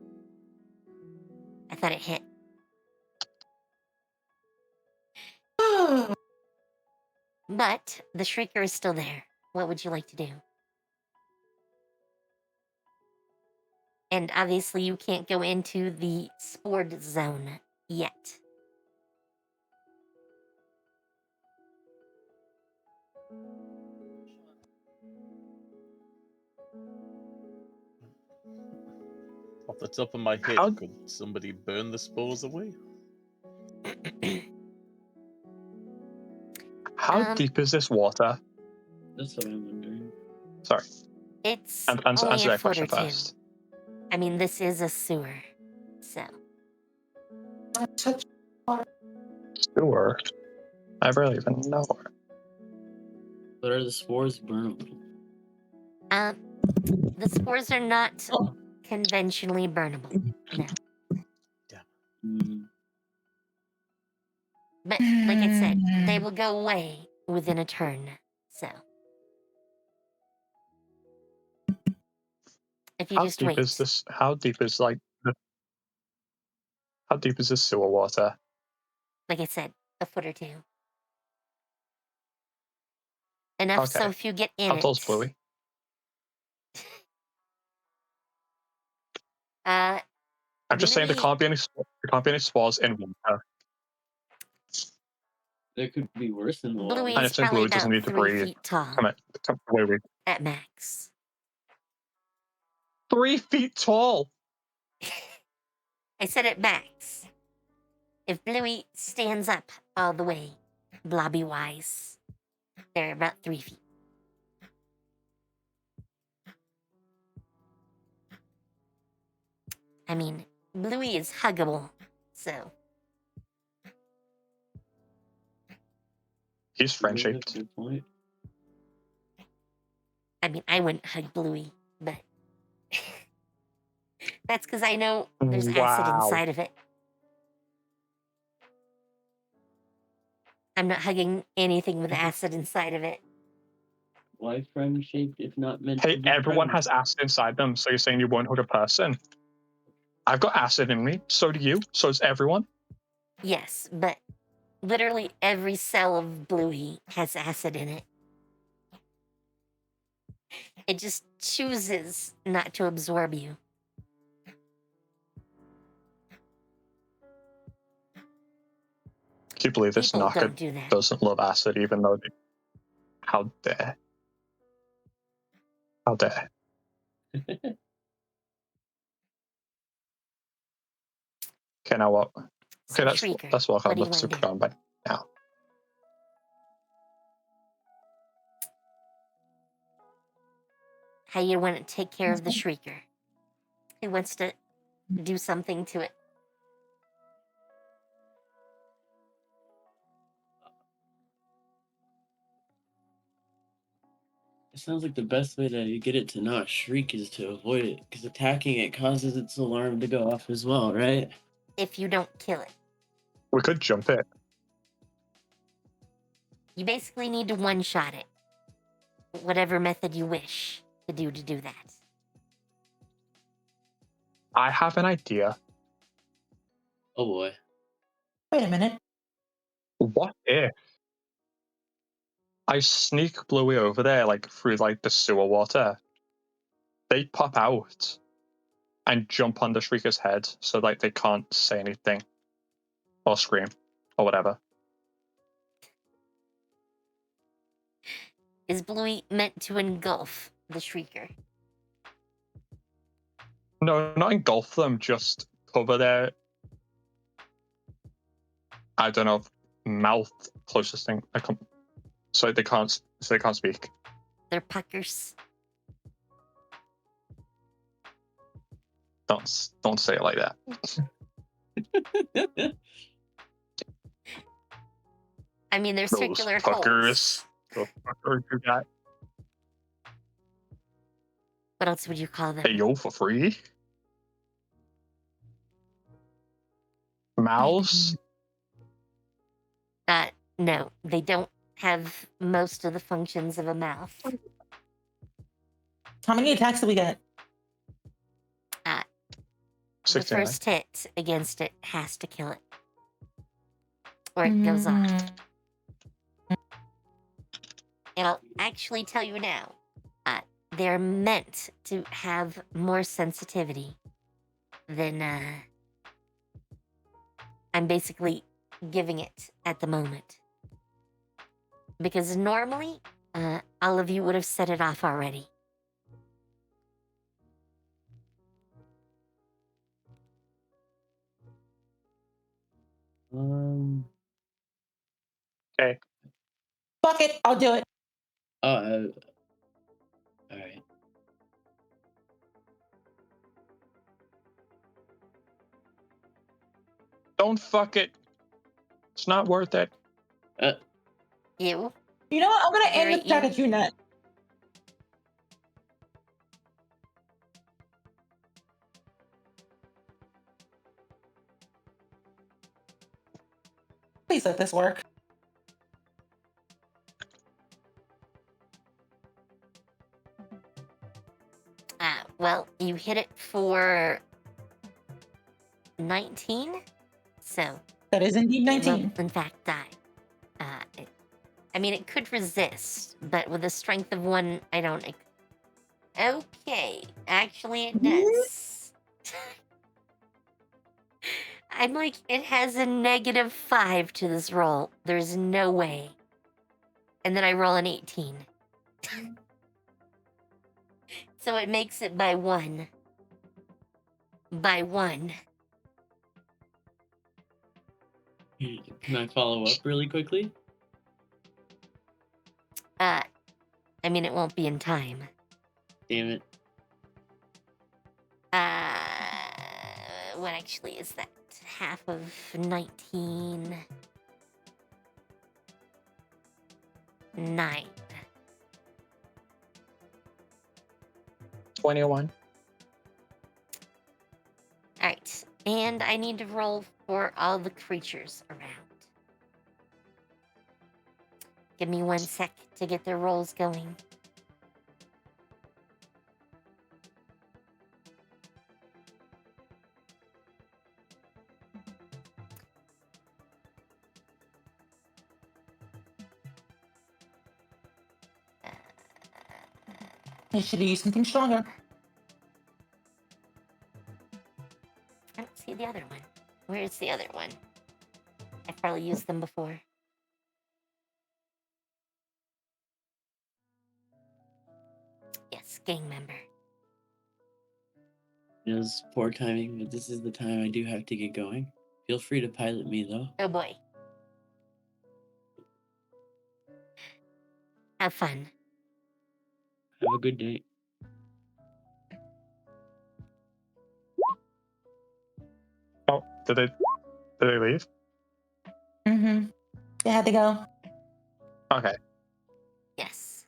I thought it hit. But the Shrieker is still there. What would you like to do? And obviously, you can't go into the Spored Zone yet.
Off the top of my head,
How-
could somebody burn the spores away?
How deep is this water?
That's what I'm wondering.
Sorry.
It's
Answer
only a
that
foot or
question
two.
first.
I mean, this is a sewer, so.
Touch.
Sewer? I barely even know.
But are the spores burnable?
The spores are not conventionally burnable. No.
Mm.
But like I said, they will go away within a turn. So if you
How
just
deep
wait,
is this? How deep is how deep is this sewer water?
like I said, a foot or two. Enough so
Okay.
if you get in
How
it.
tall's Bluey? I'm just saying there
Bluey-
can't be any spores in water.
There could be worse than water.
Bluey
And
is
if so,
probably
Bluey doesn't
about
need to
3
breathe.
feet tall
Come Bluey.
at max.
3 feet tall.
I said at max. If Bluey stands up all the way, blobby wise, they're about 3 feet. I mean, Bluey is huggable, so.
He's friend
You have a
shaped.
good point.
I mean, I wouldn't hug Bluey, but that's because I know there's acid
Wow.
inside of it. I'm not hugging anything with acid inside of it.
Why friend shaped if not meant
Hey,
to be
everyone
friends?
has acid inside them, so you're saying you won't hug a person? I've got acid in me. So do you. So does everyone.
Yes, but literally every cell of Bluey has acid in it. It just chooses not to absorb you.
Can you believe this
People
knocker
don't do that.
doesn't love acid, even though how dare? How dare? Okay, now what?
So
Okay,
Shrieker,
let's walk
what
on
do you
the
want to
super
do?
ground by now.
How you want to take care of the Shrieker? Who wants to do something to it?
It sounds like the best way to get it to not shriek is to avoid it, because attacking it causes its alarm to go off as well, right?
If you don't kill it.
We could jump it.
You basically need to one-shot it. Whatever method you wish to do that.
I have an idea.
Oh boy.
Wait a minute.
What if I sneak Bluey over there, like through like the sewer water? They pop out and jump on the Shrieker's head, so like they can't say anything or scream or whatever.
Is Bluey meant to engulf the Shrieker?
No, not engulf them. Just cover their, I don't know, mouth closest thing. So they can't speak.
They're puckers.
Don't say it like that.
I mean, they're
Those
circular
puckers.
holes.
Those puckers do that.
What else would you call them?
Hey yo, for free. Mouths.
No, they don't have most of the functions of a mouth.
How many attacks did we get?
The
69.
first hit against it has to kill it. Or it goes off. And I'll actually tell you now, they're meant to have more sensitivity than I'm basically giving it at the moment. Because normally, all of you would have set it off already.
Okay.
Fuck it, I'll do it.
Oh, all right.
Don't fuck it. It's not worth it.
You?
You know what? I'm gonna aim
Alright,
this back
you-
at you, Nat. Please let this work.
Well, you hit it for 19, so
That is indeed
it will,
19.
in fact, die. I mean, it could resist, but with a strength of 1, I don't... Okay, actually it does. I'm like, it has a -5 to this roll. There's no way. And then I roll an 18. So it makes it by 1. By 1.
Can I follow up really quickly?
I mean, it won't be in time.
Damn it.
What actually is that? Half of 19. 9.
21.
Alright, and I need to roll for all the creatures around. Give me 1 sec to get their rolls going.
You should have used something stronger.
I don't see the other one. Where's the other one? I've probably used them before. Yes, gang member.
It was poor timing, but this is the time I do have to get going. Feel free to pilot me, though.
Oh boy. Have fun.
Have a good day.
Oh, did they leave?
Mm-hmm. They had to go.
Okay.
Yes.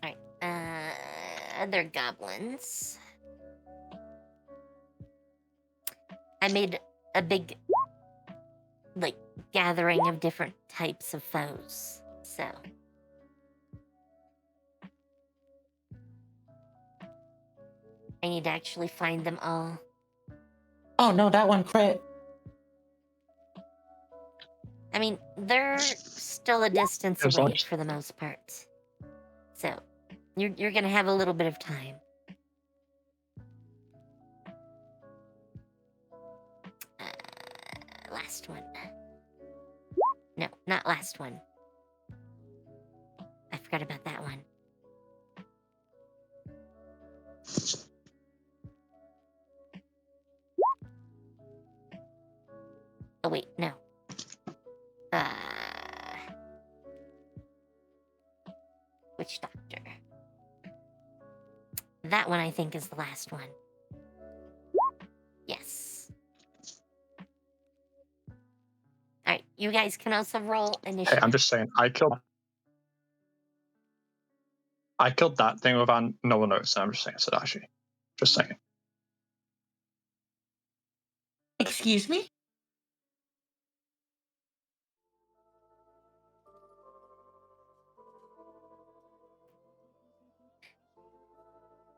Alright, other goblins. I made a big, like, gathering of different types of foes, so. I need to actually find them all.
Oh no, that one crit.
I mean, they're still a distance
There's
away
lunch.
for the most part. So, you're gonna have a little bit of time. Last one. No, not last one. I forgot about that one. Oh wait, no. Witch Doctor. That one I think is the last one. Yes. Alright, you guys can also roll
Hey,
initiative.
I'm just saying, I killed that thing without no one noticed. I'm just saying, Sadashi. Just saying.
Excuse me?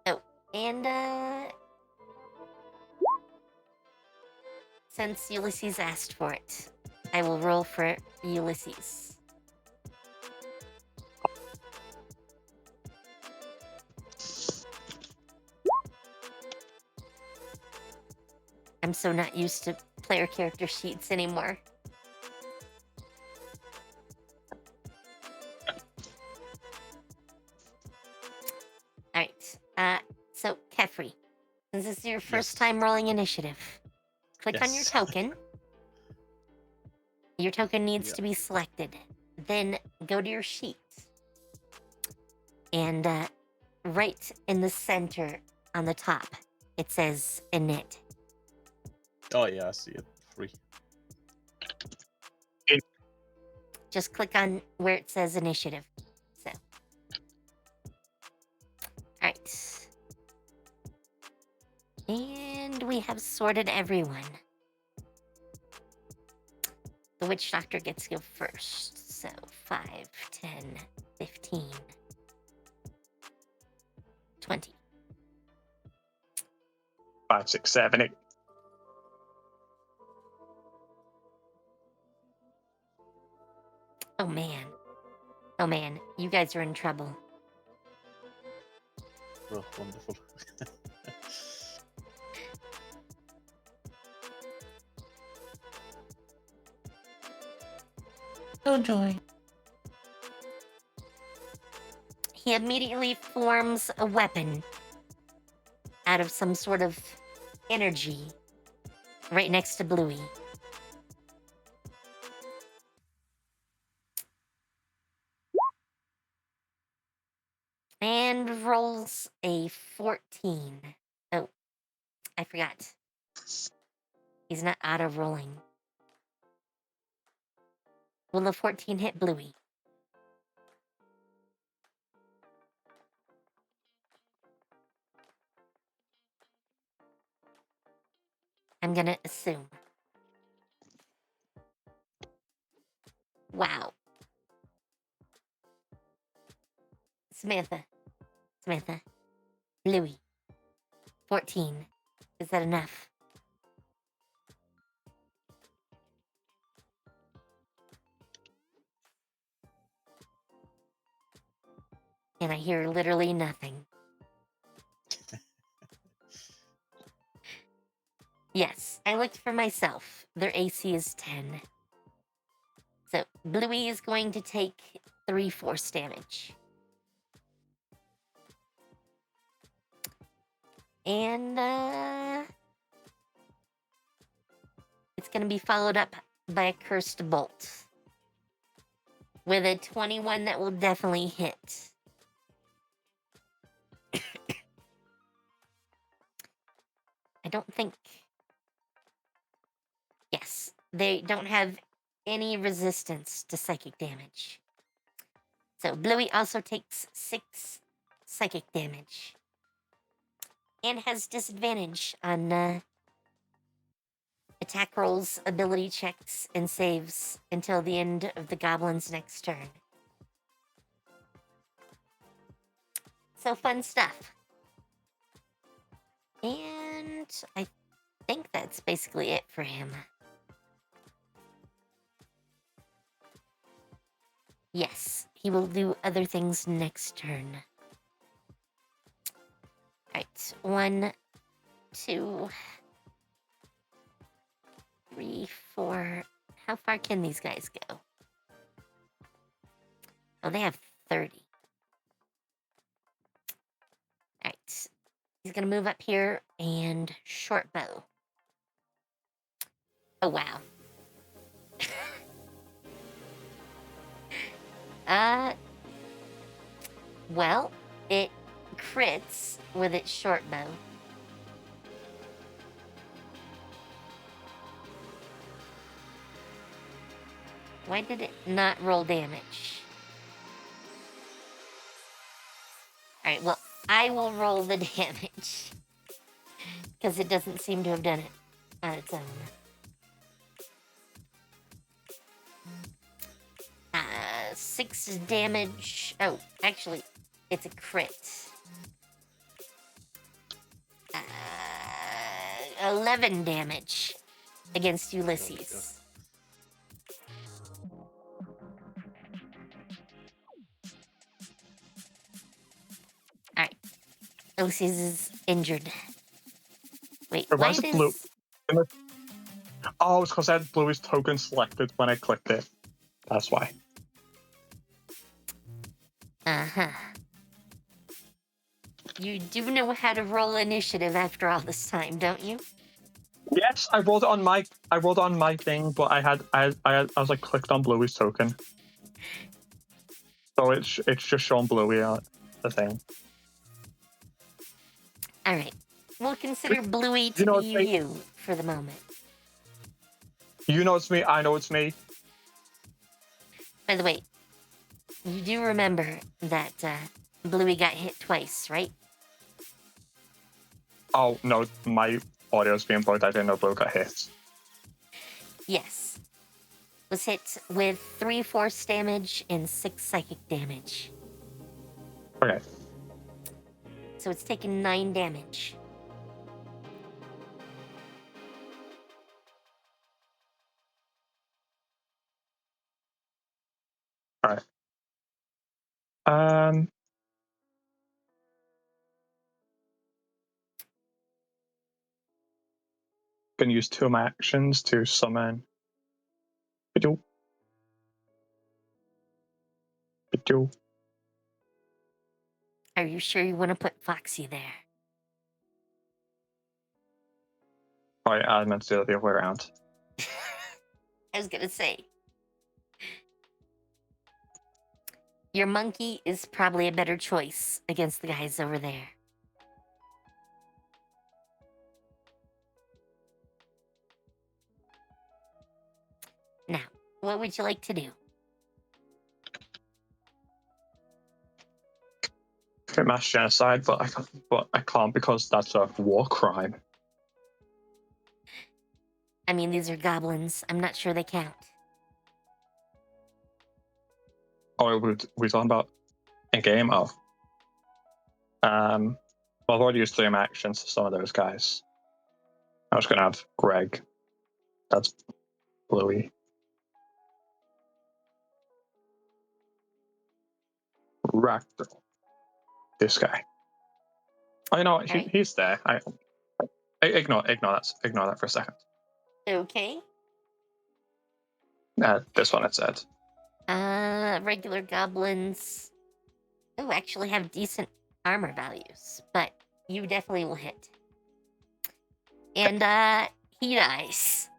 Oh, and since Ulysses asked for it, I will roll for Ulysses. I'm so not used to player character sheets anymore. Alright, so Kefri, since this is your first
Yes.
time rolling initiative, click on your
Yes.
token. Your token needs
Yeah.
to be selected. Then go to your sheet. And right in the center on the top, it says init.
Oh yeah, I see it. 3.
Just click on where it says initiative. So, alright. And we have sorted everyone. The witch doctor gets to go first. So 5, 10, 15, 20.
5, 6, 7, 8.
Oh man. Oh man, you guys are in trouble.
Oh, wonderful.
Oh joy.
He immediately forms a weapon out of some sort of energy right next to Bluey. And rolls a 14. Oh, I forgot. He's not auto-rolling. Will a 14 hit Bluey? I'm gonna assume. Wow. Samantha. Bluey. 14. Is that enough? And I hear literally nothing. Yes, I looked for myself. Their AC is 10. So, Bluey is going to take 3 force damage. And, it's gonna be followed up by a cursed bolt. With a 21 that will definitely hit. I don't think... Yes, they don't have any resistance to psychic damage. So Bluey also takes 6 psychic damage. And has disadvantage on attack rolls, ability checks, and saves until the end of the goblin's next turn. So fun stuff. And I think that's basically it for him. Yes, he will do other things next turn. Alright, 1, 2, 3, 4. How far can these guys go? Oh, they have 30. Alright. He's gonna move up here and short bow. Oh, wow. Well, it crits with its short bow. Why did it not roll damage? Alright, well, I will roll the damage. Because it doesn't seem to have done it on its own. 6 damage. Oh, actually, it's a crit. 11 damage. against Ulysses. Alright. Ulysses is injured. Wait,
Why
why
is it
does...
blue? Oh, it's because I had Bluey's token selected when I clicked it. That's why.
Uh-huh. You do know how to roll initiative after all this time, don't you?
Yes, I rolled it on my thing, but I was like clicked on Bluey's token. So it's just showing Bluey on the thing.
Alright. We'll consider Bluey to
You know,
be
it's me.
you for the moment.
You know it's me, I know it's me.
By the way, you do remember that Bluey got hit twice, right?
Oh no, my audio's being bugged. I didn't know Blue got hit.
Yes. Was hit with 3 force damage and 6 psychic damage.
Okay.
So it's taken 9 damage.
Alright. Gonna use 2 of my actions to summon Bidoo.
Are you sure you want to put Foxy there?
Alright, I meant to do it the other way around.
I was gonna say. Your monkey is probably a better choice against the guys over there. Now, what would you like to do?
Mass genocide, but I can't because that's a war crime.
I mean, these are goblins. I'm not sure they count.
Oh, we're talking about a game? Oh. Well, I've already used 3 of my actions for some of those guys. I was gonna have Greg. That's Bluey. Ragdoll. This guy. Oh, you know what?
Right.
He's there. I ignore that for a second.
Okay.
This one it said.
Regular goblins. Oh, actually have decent armor values, but you definitely will hit. And, he dies.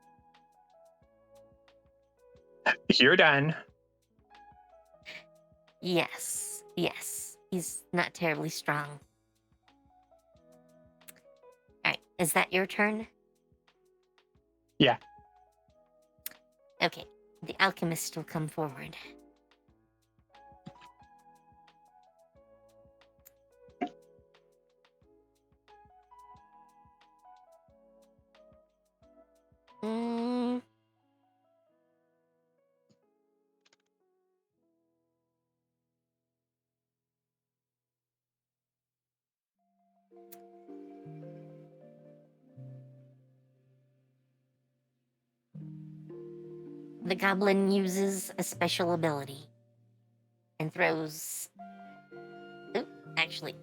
You're done.
Yes. He's not terribly strong. Alright, is that your turn?
Yeah.
Okay, the alchemist will come forward. The goblin uses a special ability and throws... Oop, actually.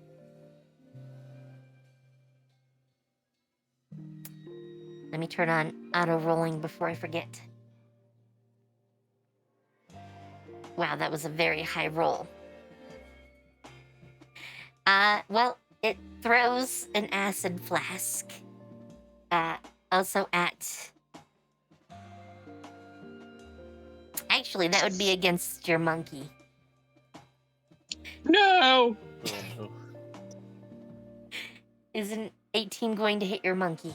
Let me turn on auto-rolling before I forget. Wow, that was a very high roll. Well, it throws an acid flask. Also at... Actually, that would be against your monkey.
No.
Oh no.
Isn't 18 going to hit your monkey?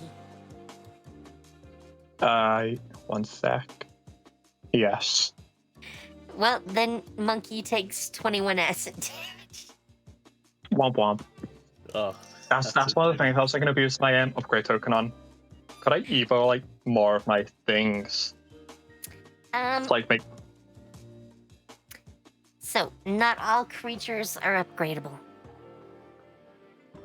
1 sec. Yes.
Well, then monkey takes 21 acid damage.
Womp womp.
Oh,
That's one of the things I was going to use my upgrade token on. Could I evo like more of my things? Like make.
So, not all creatures are upgradable.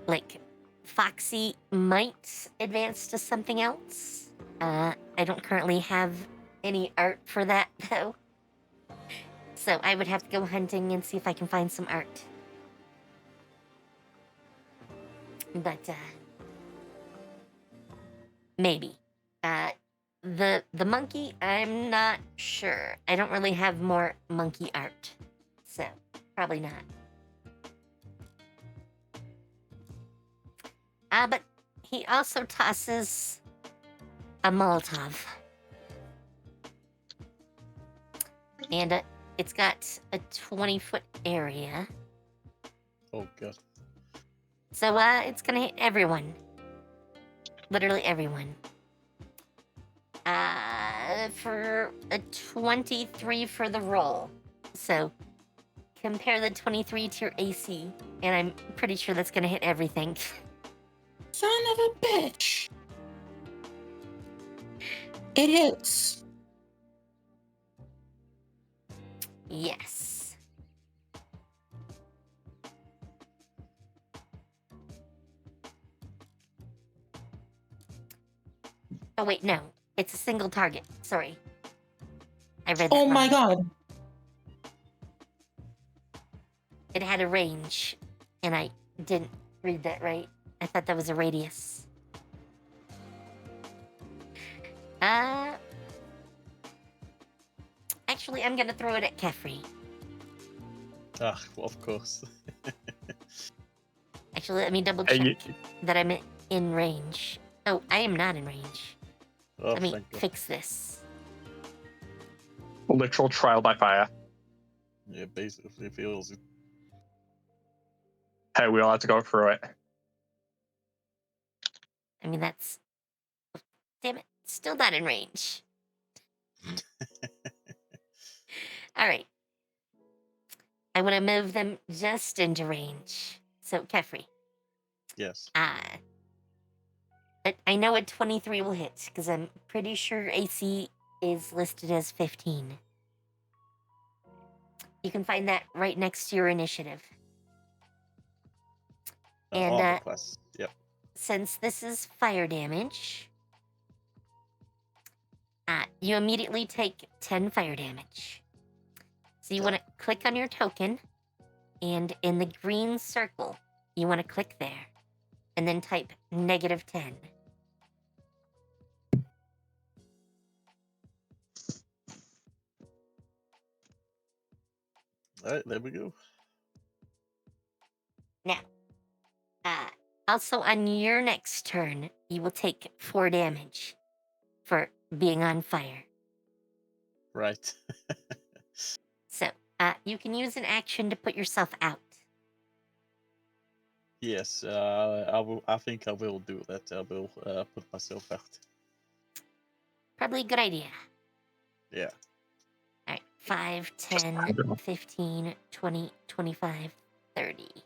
Like, Foxy might advance to something else. I I don't currently have any art for that, though. So I would have to go hunting and see if I can find some art. But, maybe. The monkey, I'm not sure. I don't really have more monkey art. So, probably not. But he also tosses a Molotov. And it's got a 20-foot area.
Oh god.
So, it's gonna hit everyone. Literally everyone. For a 23 for the roll. So, compare the 23 to your AC, and I'm pretty sure that's gonna hit everything.
Son of a bitch. It hits.
Yes. Oh, wait, no. It's a single target. Sorry. I read that
Oh my
wrong.
god.
It had a range, and I didn't read that right. I thought that was a radius. Actually, I'm gonna throw it at Kefri.
Ah, well, of course.
Actually, let me double
Hey,
check that I'm in range. Oh, I am not in range.
Oh,
Let me
thank God.
fix this.
literal trial by fire.
Yeah, basically feels it.
Hey, we all had to go through it.
I mean, that's... Damn it. Still not in range. Alright. I want to move them just into range. So, Kefri.
Yes.
But I know a 23 will hit, because I'm pretty sure AC is listed as 15. You can find that right next to your initiative. And,
Armor class. Yep.
since this is fire damage, you immediately take 10 fire damage. So you want to click on your token, and in the green circle, you want to click there, and then type -10.
Alright, there we go.
Now, also on your next turn, you will take 4 damage for being on fire.
Right.
So, you can use an action to put yourself out.
Yes, I think I will do that. I will put myself out.
Probably a good idea.
Yeah.
Alright, 5, 10, 15, 20, 25, 30.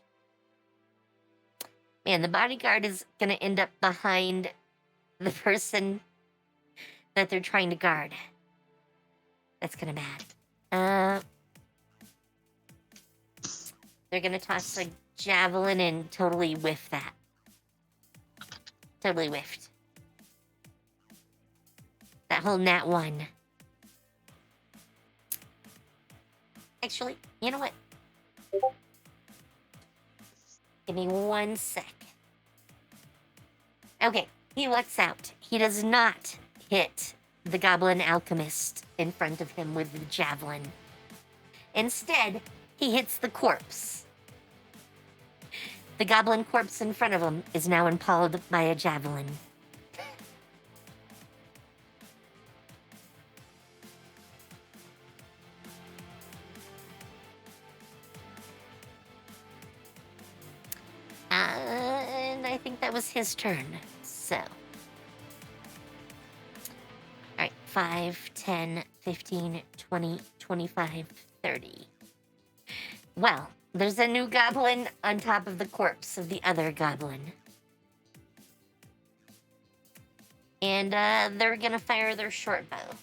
Man, the bodyguard is gonna end up behind the person that they're trying to guard. That's kinda bad. They're gonna toss a javelin and totally whiff that. Totally whiffed. That whole nat 1. Actually, you know what? Give me 1 sec. Okay, he lets out. He does not hit the goblin alchemist in front of him with the javelin. Instead, he hits the corpse. The goblin corpse in front of him is now impaled by a javelin. And I think that was his turn. So. Alright, 5, 10, 15, 20, 25, 30. Well, there's a new goblin on top of the corpse of the other goblin. And they're gonna fire their short bow.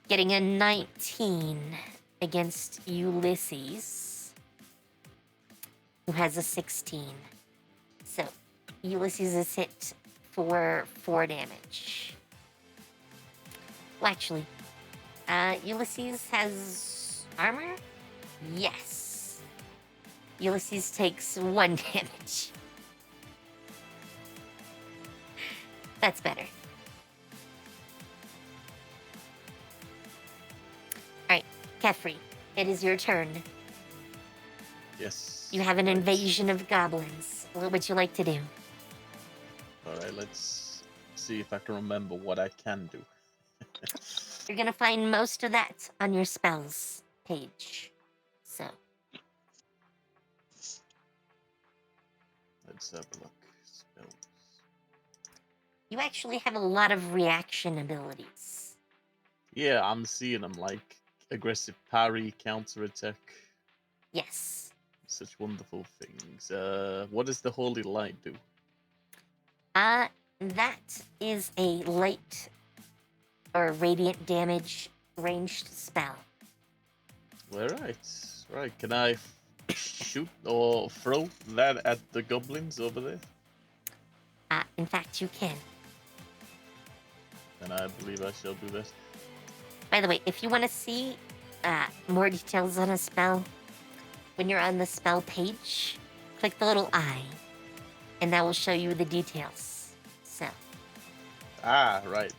Getting a 19 against Ulysses, who has a 16. So, Ulysses is hit for 4 damage. Well, actually, Ulysses has armor? Yes. Ulysses takes 1 damage. That's better. Alright, Kefri, it is your turn.
Yes.
You have an
right.
invasion of goblins. What would you like to do?
Alright, let's see if I can remember what I can do.
You're gonna find most of that on your spells page. So,
Let's have a look. Spells.
you actually have a lot of reaction abilities.
Yeah, I'm seeing them like aggressive parry, counter attack,
Yes.
such wonderful things. What does the Holy Light do?
That is a light or radiant damage ranged spell.
Right. Can I shoot or throw that at the goblins over there?
In fact, you can.
And I believe I shall do that.
By the way, if you want to see more details on a spell, when you're on the spell page, click the little eye, and that will show you the details. So,
Ah, right.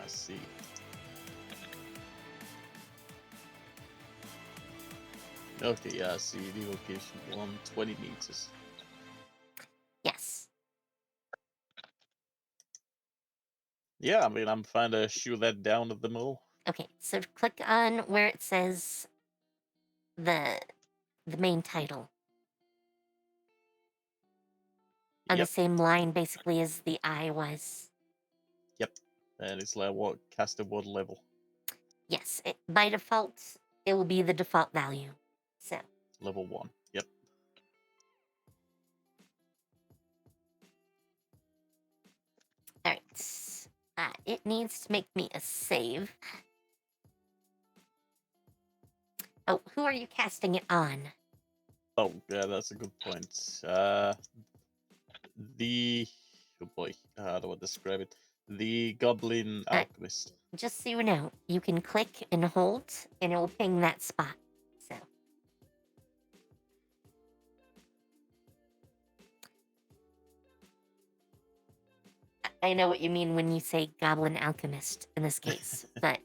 I see. Okay, yeah, I see the location 120 meters.
yes.
Yeah, I mean, I'm trying to shoot that down at them all.
Okay, so click on where it says the main title. On the
Yep,
same line, basically, as the eye was.
and it's like what caster what level?
Yes, by default, it will be the default value. So,
Level 1. Yep.
alright. It needs to make me a save. Oh, who are you casting it on?
Oh, yeah, that's a good point. The oh boy, how do I describe it? The Goblin Alchemist.
Just so you know, you can click and hold, and it will ping that spot. So, I know what you mean when you say Goblin Alchemist in this case, but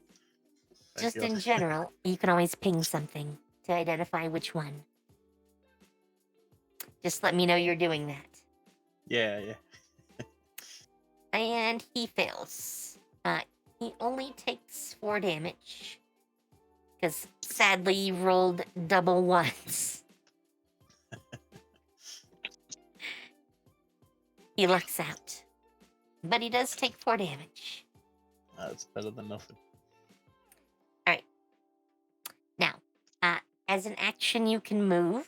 Thank
just
God.
in general, you can always ping something to identify which one. Just let me know you're doing that.
Yeah.
And he fails. He only takes 4 damage. Because sadly, you rolled double ones. He lucks out. But he does take 4 damage.
That's better than nothing.
Alright. Now, as an action, you can move.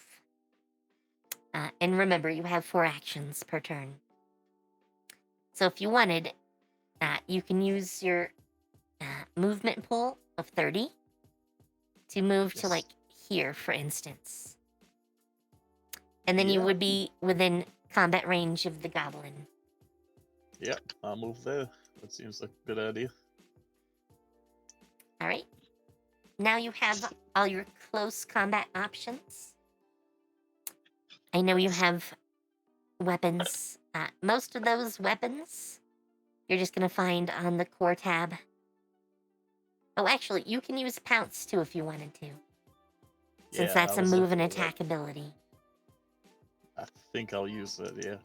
And remember, you have 4 actions per turn. So if you wanted, you can use your movement pool of 30 to move to,
Yes.
like, here, for instance. And then you
Yeah.
would be within combat range of the goblin.
Yep, I'll move there. That seems like a good idea.
Alright. Now you have all your close combat options. I know you have weapons. Most of those weapons, you're just going to find on the core tab. Oh, actually, you can use Pounce too if you wanted to. Since
Yeah,
that's
I
a
was
move and
thinking of
attack ability.
I think I'll use that, yeah.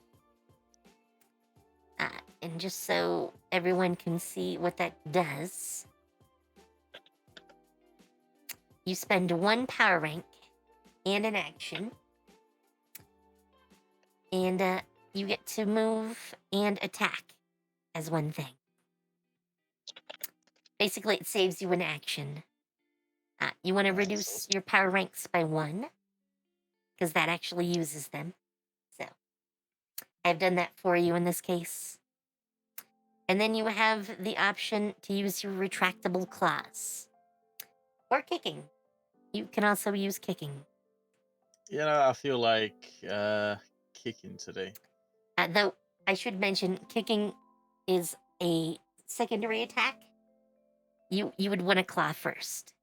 And just so everyone can see what that does, you spend 1 power rank and an action, and you get to move and attack as one thing. Basically, it saves you an action. You want to reduce your power ranks by 1, because that actually uses them. So, I've done that for you in this case. And then you have the option to use your retractable claws. Or kicking. You can also use kicking.
You know, I feel like kicking today.
Though, I should mention, kicking is a secondary attack, you would want to claw first.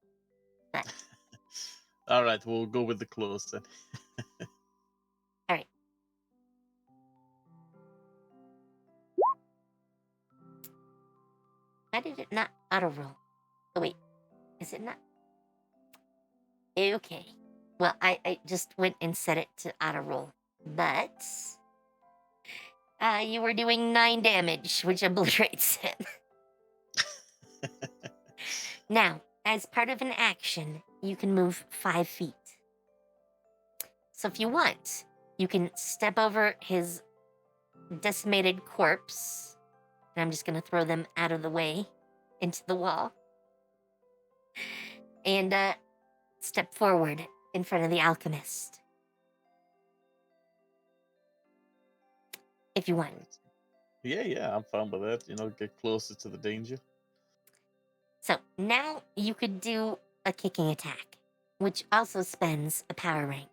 But
All right, we'll go with the claws then.
all right. Why did it not auto roll? Oh wait, is it not? Okay. Well, I just went and set it to auto roll, but you were doing 9 damage, which obliterates him. Now, as part of an action, you can move 5 feet. So if you want, you can step over his decimated corpse, and I'm just going to throw them out of the way into the wall, and step forward in front of the alchemist. If you want.
Yeah, I'm fine with that. You know, get closer to the danger.
So now you could do a kicking attack, which also spends a power rank.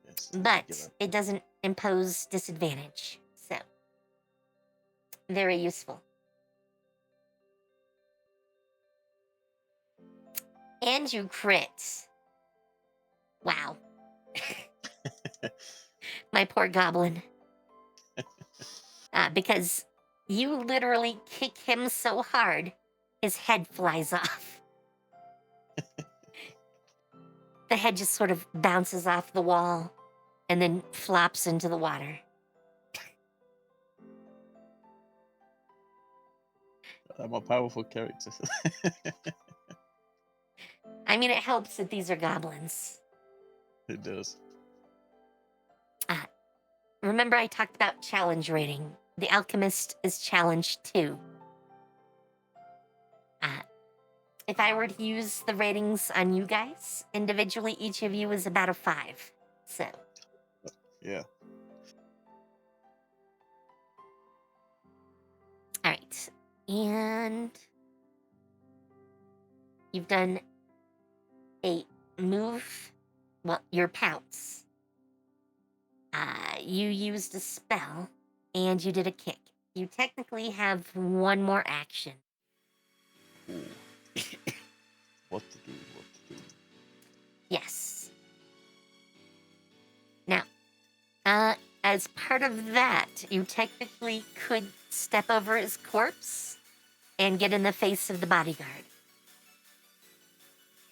Yes.
But it doesn't impose disadvantage, so very useful. And you crit. Wow. My poor goblin. Because you literally kick him so hard, his head flies off. The head just sort of bounces off the wall and then flops into the water.
I'm a powerful character.
I mean, it helps that these are goblins.
It does.
Remember I talked about challenge rating. The alchemist is challenge 2. If I were to use the ratings on you guys, individually, each of you is about a 5. So.
Yeah.
All right. And you've done a move. Well, your pounce. You used a spell, and you did a kick. You technically have one more action.
Ooh. What to do?
Yes. Now, as part of that, you technically could step over his corpse and get in the face of the bodyguard.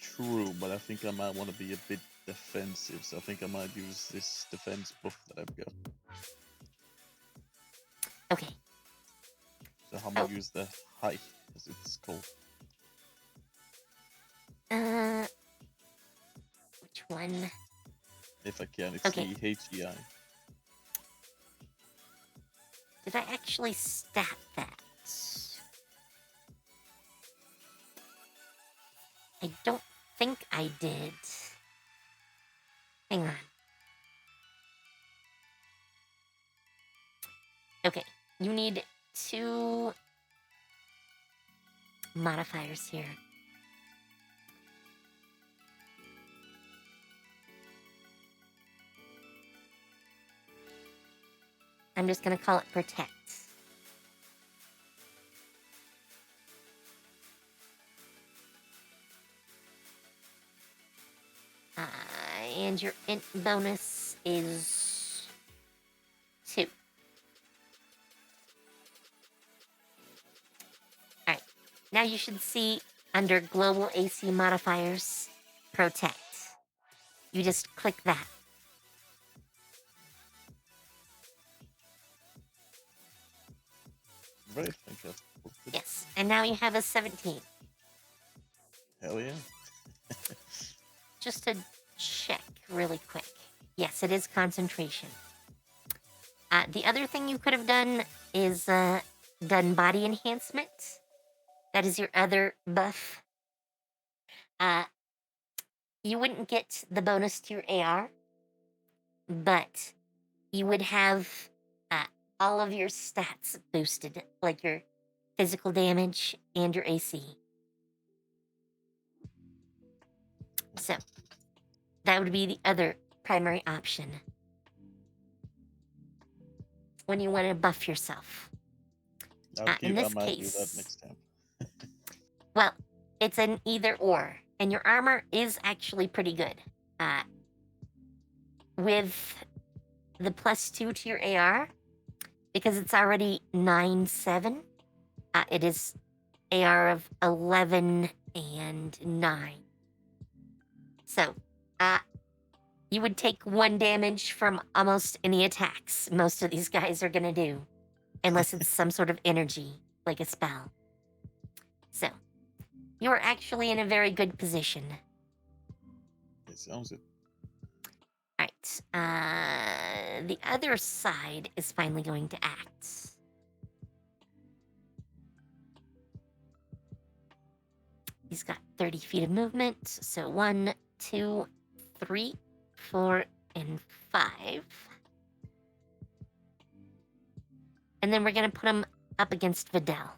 True, but I think I might want to be a bit defensive, so I think I might use this defense buff that I've got.
Okay.
So I'm gonna use the high, as it's called.
Which one?
If I can, it's
Okay.
the HEI.
Did I actually stat that? I don't think I did. Hang on. Okay, you need 2 modifiers here. I'm just gonna call it protect. And your int bonus is 2. Alright, now you should see under global AC modifiers, protect. You just click that.
Right, thank you.
Yes, and now you have a 17.
Hell yeah.
Just to check really quick. Yes, it is concentration. The other thing you could have done is done body enhancement. That is your other buff. You wouldn't get the bonus to your AR, but you would have all of your stats boosted, like your physical damage and your AC. So, that would be the other primary option when you want to buff yourself. In this
might do that
case-
next time.
Well, it's an either or, and your armor is actually pretty good. With the +2 to your AR, because it's already 9/7, it is AR of 11 and 9. So, you would take 1 damage from almost any attacks most of these guys are gonna do, unless it's some sort of energy, like a spell. So, you're actually in a very good position.
It sounds it.
Alright, the other side is finally going to act. He's got 30 feet of movement, so 1, 2, 3, 4, and 5. And then we're gonna put him up against Vidal.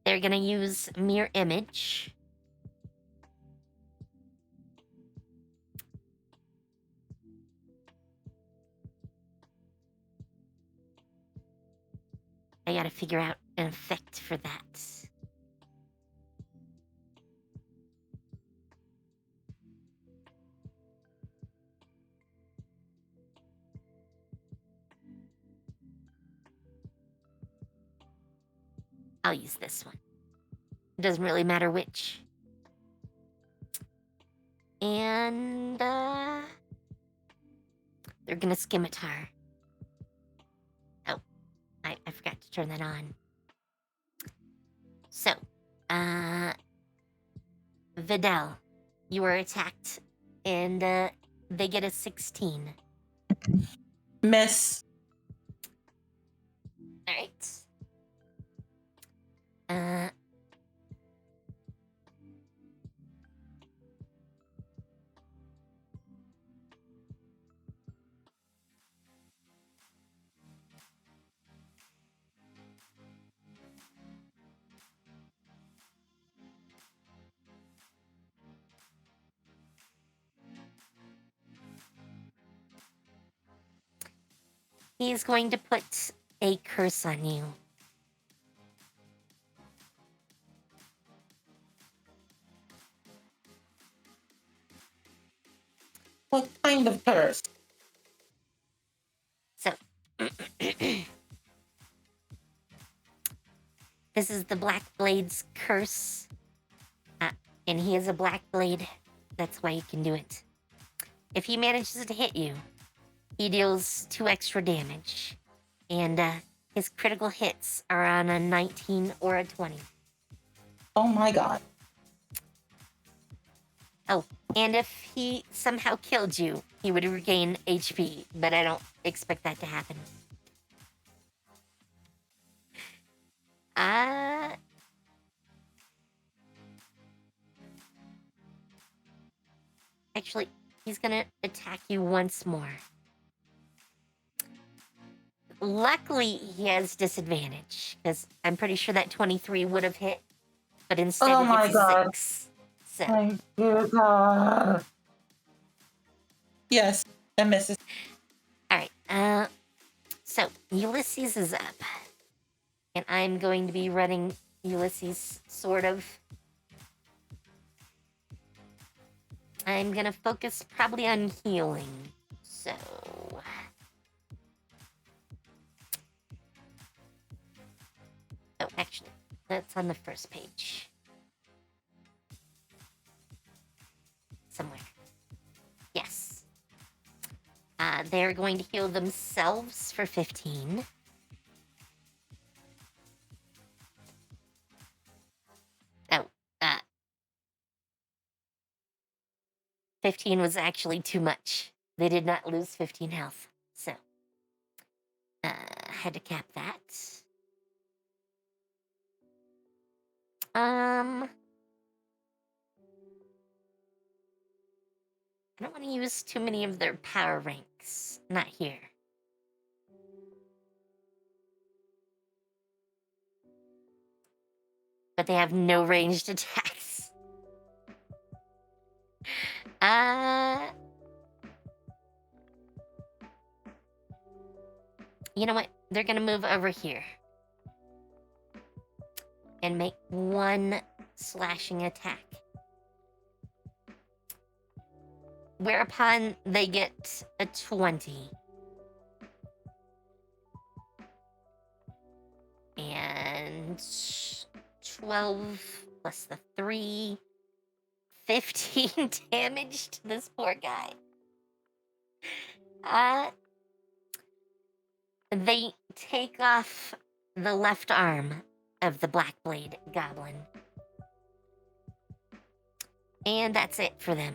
They're gonna use Mirror Image. I gotta figure out an effect for that. I'll use this one. It doesn't really matter which. And, they're gonna scimitar. Oh, I forgot to turn that on. So, Vidal, you were attacked, and, they get a 16.
Miss.
Alright. He's going to put a curse on you.
What kind of curse?
So, this is the Black Blade's curse. And he is a Black Blade. That's why he can do it. If he manages to hit you, he deals 2 extra damage. And his critical hits are on a 19 or a 20.
Oh my god.
Oh, and if he somehow killed you, he would regain HP, but I don't expect that to happen. Actually, he's gonna attack you once more. Luckily, he has disadvantage, because I'm pretty sure that 23 would have hit, but instead
Oh
he
my
gets
god.
6. So,
Thank you, God. Yes, that misses.
alright, so Ulysses is up. And I'm going to be running Ulysses, sort of. I'm gonna focus probably on healing. So... Oh, actually, that's on the first page. Somewhere. Yes. They're going to heal themselves for 15. Oh, 15 was actually too much. They did not lose 15 health, so had to cap that. I don't want to use too many of their power ranks. Not here. But they have no ranged attacks. You know what? They're gonna move over here. And make one slashing attack. Whereupon they get a 20. And 12 plus the 3. 15 damage to this poor guy. They take off the left arm of the Blackblade Goblin. And that's it for them.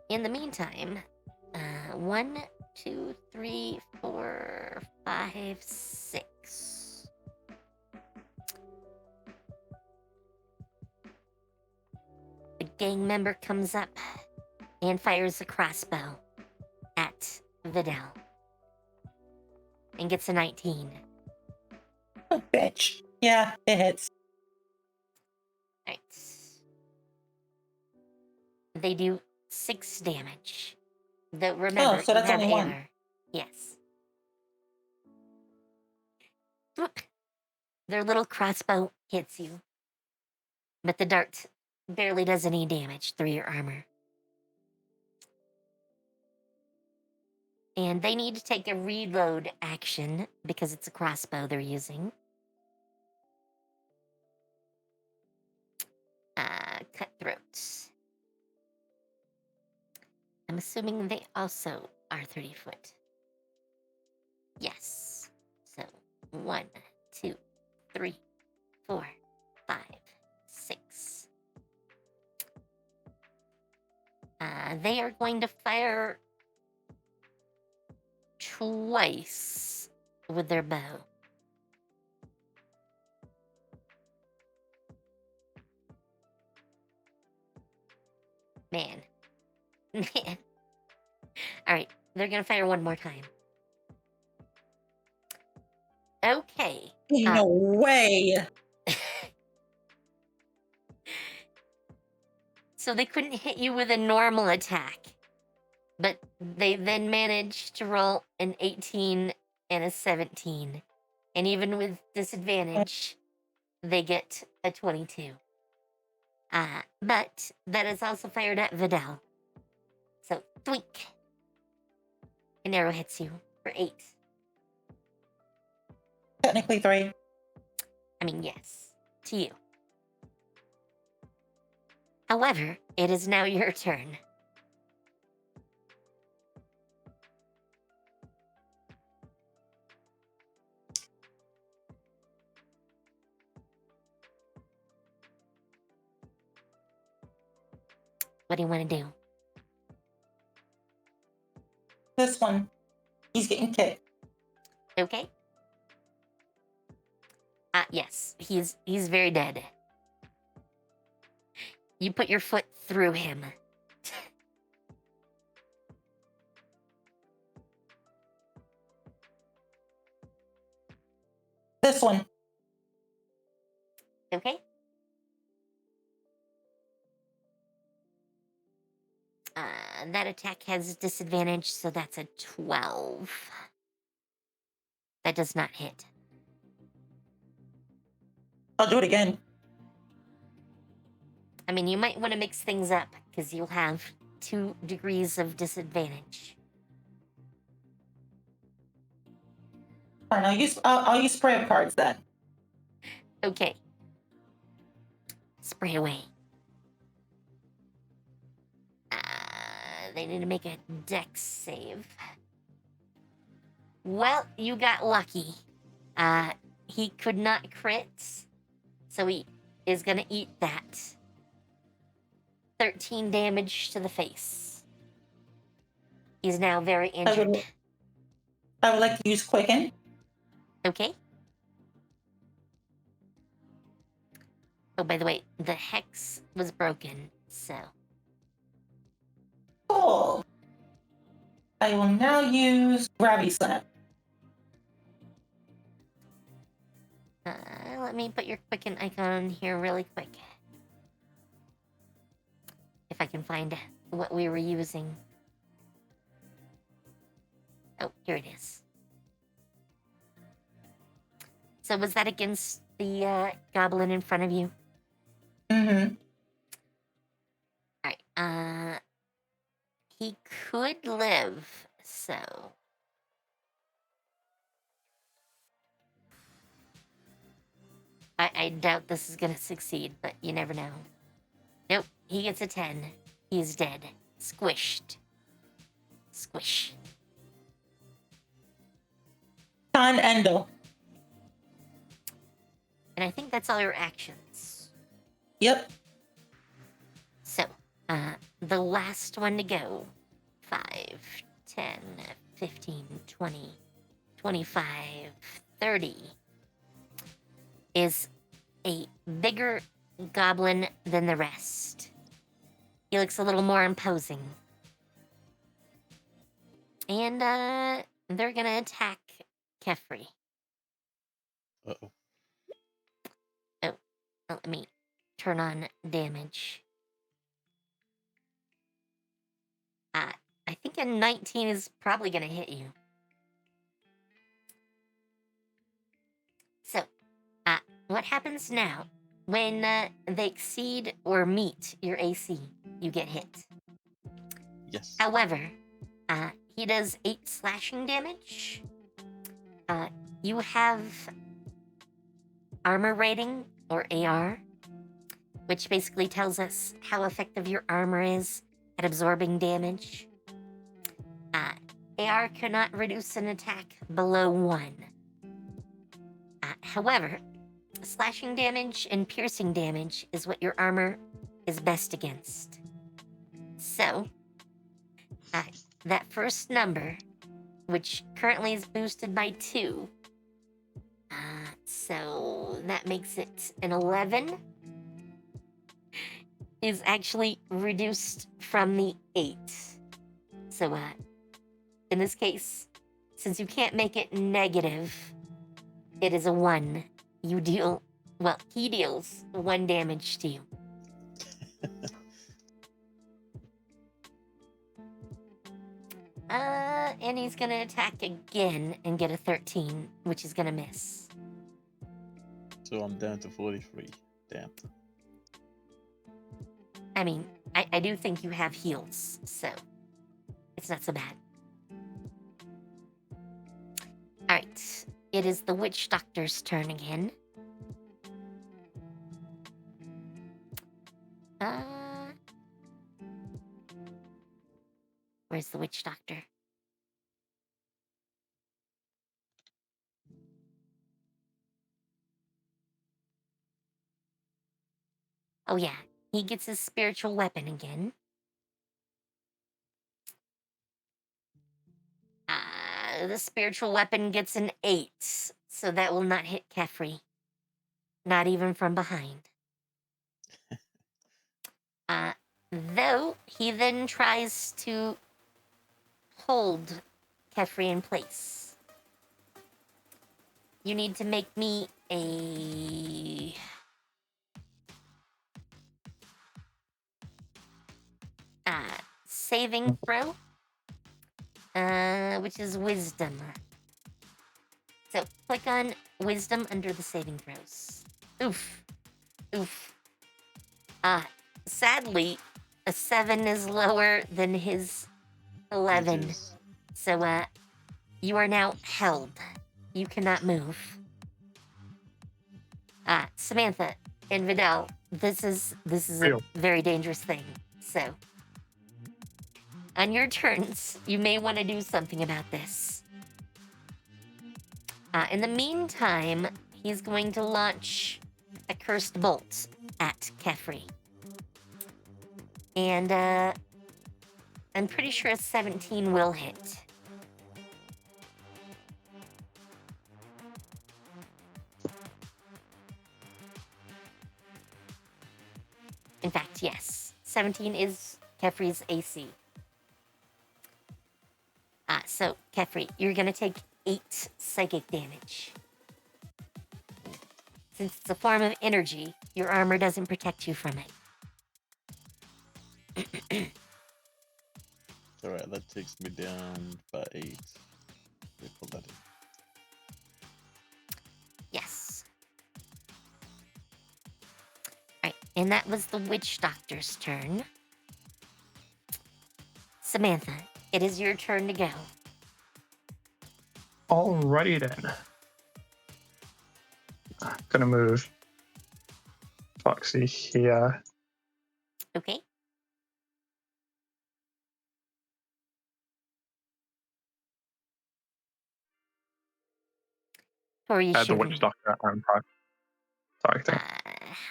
In the meantime, 1, 2, 3, 4, 5, 6. The gang member comes up and fires a crossbow at Vidal. And gets a 19.
Oh, bitch. Yeah, it hits.
Alright. They do 6 damage. Though remember,
so that's
you have
only one.
air. Yes. Whoop. Their little crossbow hits you. But the dart barely does any damage through your armor. And they need to take a reload action because it's a crossbow they're using. Cutthroats. I'm assuming they also are 30 foot. Yes. So 1, 2, 3, 4, 5, 6. They are going to fire twice with their bow. Man. Alright, they're gonna fire one more time. Okay.
No way.
So they couldn't hit you with a normal attack. But they then managed to roll an 18 and a 17. And even with disadvantage, they get a 22. But that is also fired at Vidal. So, thwink. An arrow hits you for 8.
Technically 3.
I mean, yes, to you. However, it is now your turn. What do you want to do?
This one. He's getting kicked.
Okay. Yes, he's very dead. You put your foot through him.
This one.
Okay. That attack has disadvantage, so that's a 12. That does not hit.
I'll do it again.
I mean, you might want to mix things up, because you'll have 2 degrees of disadvantage.
Fine, I'll use prayer cards then.
Okay. Spray away. They need to make a dex save. Well, you got lucky. He could not crit, so he is gonna eat that. 13 damage to the face. He's now very injured.
I would like to use Quicken.
Okay. Oh, by the way, the hex was broken, so...
Cool. I will now use Gravity Slap.
Let me put your Quicken icon here really quick. If I can find what we were using. Oh, here it is. So was that against the goblin in front of you?
Mm-hmm.
Alright, he could live, so... I doubt this is gonna succeed, but you never know. Nope, he gets a 10. He's dead. Squished. Squish.
Time Endo.
And I think that's all your actions.
Yep.
So, the last one to go. 5, 10, 15, 20, 25, 30 is a bigger goblin than the rest. He looks a little more imposing. And, they're gonna attack Kefri.
Uh-oh.
Oh, let me turn on damage. I think a 19 is probably gonna hit you. So, what happens now? When they exceed or meet your AC, you get hit.
Yes.
However, he does 8 slashing damage. You have armor rating, or AR, which basically tells us how effective your armor is at absorbing damage. AR cannot reduce an attack below 1. However, slashing damage and piercing damage is what your armor is best against. So, that first number, which currently is boosted by 2, so that makes it an 11, is actually reduced from the 8. So, in this case, since you can't make it negative, it is a 1. You deal, well, he deals 1 damage to you. And he's gonna attack again and get a 13, which is gonna miss.
So I'm down to 43. Damn.
I mean, I do think you have heals, so it's not so bad. Alright, it is the Witch Doctor's turn again. Where's the Witch Doctor? Oh yeah, he gets his spiritual weapon again. The spiritual weapon gets an 8, so that will not hit Kefri. Not even from behind. Though, he then tries to hold Kefri in place. You need to make me a... saving throw. Which is wisdom. So, click on wisdom under the saving throws. Oof. Oof. Sadly, a 7 is lower than his 11.
Jesus.
So, you are now held. You cannot move. Samantha and Vidal, this is a very dangerous thing. So, on your turns, you may want to do something about this. In the meantime, he's going to launch a cursed bolt at Kefri. And, I'm pretty sure a 17 will hit. In fact, yes. 17 is Kefri's AC. So, Kefri, you're gonna take 8 psychic damage. Since it's a form of energy, your armor doesn't protect you from it.
Alright, that takes me down by 8. Let me put that in.
Yes. And that was the witch doctor's turn. Samantha, it is your turn to go.
Alrighty then. Gonna move Foxy here.
Okay. Tori,
The witch doctor I'm targeting.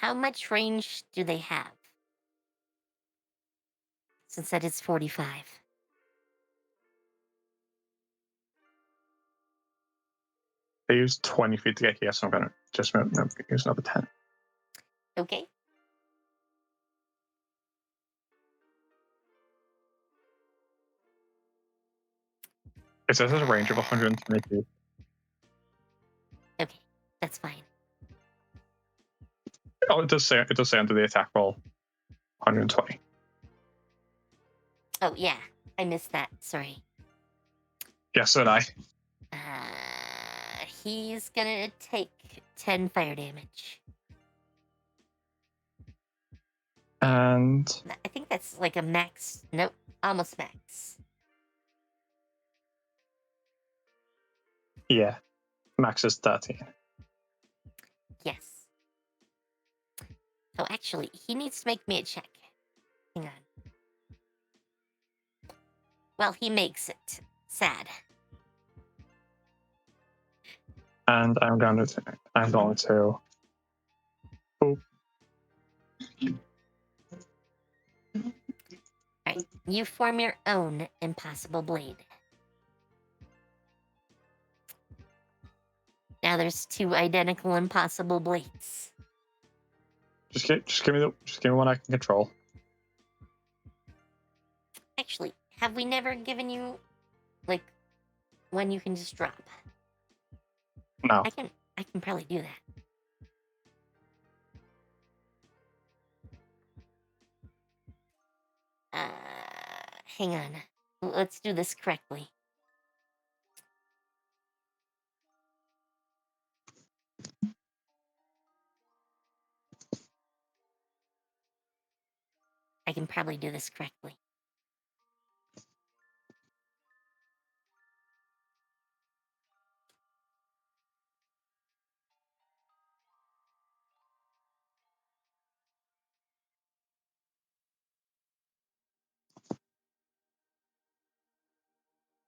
how much range do they have? Since that is 45.
They use 20 feet to get here, so I'm gonna just use another 10.
Okay.
It says there's a range of 120 feet.
Okay, that's fine.
Oh, it does say under the attack roll 120.
Oh, yeah. I missed that. Sorry.
Yes, and I.
He's gonna take 10 fire damage.
And
I think that's like a max. Nope, almost max.
yeah, max is 13.
Yes. Oh, actually, he needs to make me a check. Hang on. Well, he makes it. Sad.
And I'm going to. Oh,
Alright, you form your own impossible blade. Now there's 2 identical impossible blades.
just give me one I can control.
Actually, have we never given you, like, one you can just drop?
No.
I can probably do that. Hang on. Let's do this correctly. I can probably do this correctly.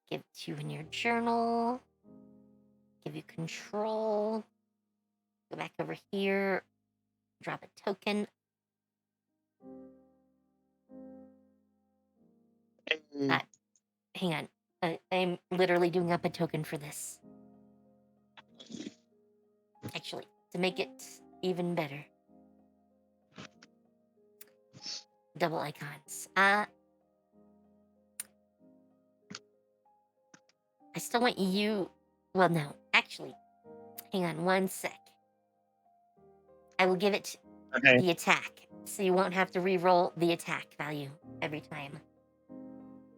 Give it to you in your journal. Give you control. Go back over here. Drop a token. Hang on. I'm literally doing up a token for this. Actually, to make it even better. Double icons. I still want you... Well, no. Actually, hang on one sec. I will give it the attack, so you won't have to re-roll the attack value every time.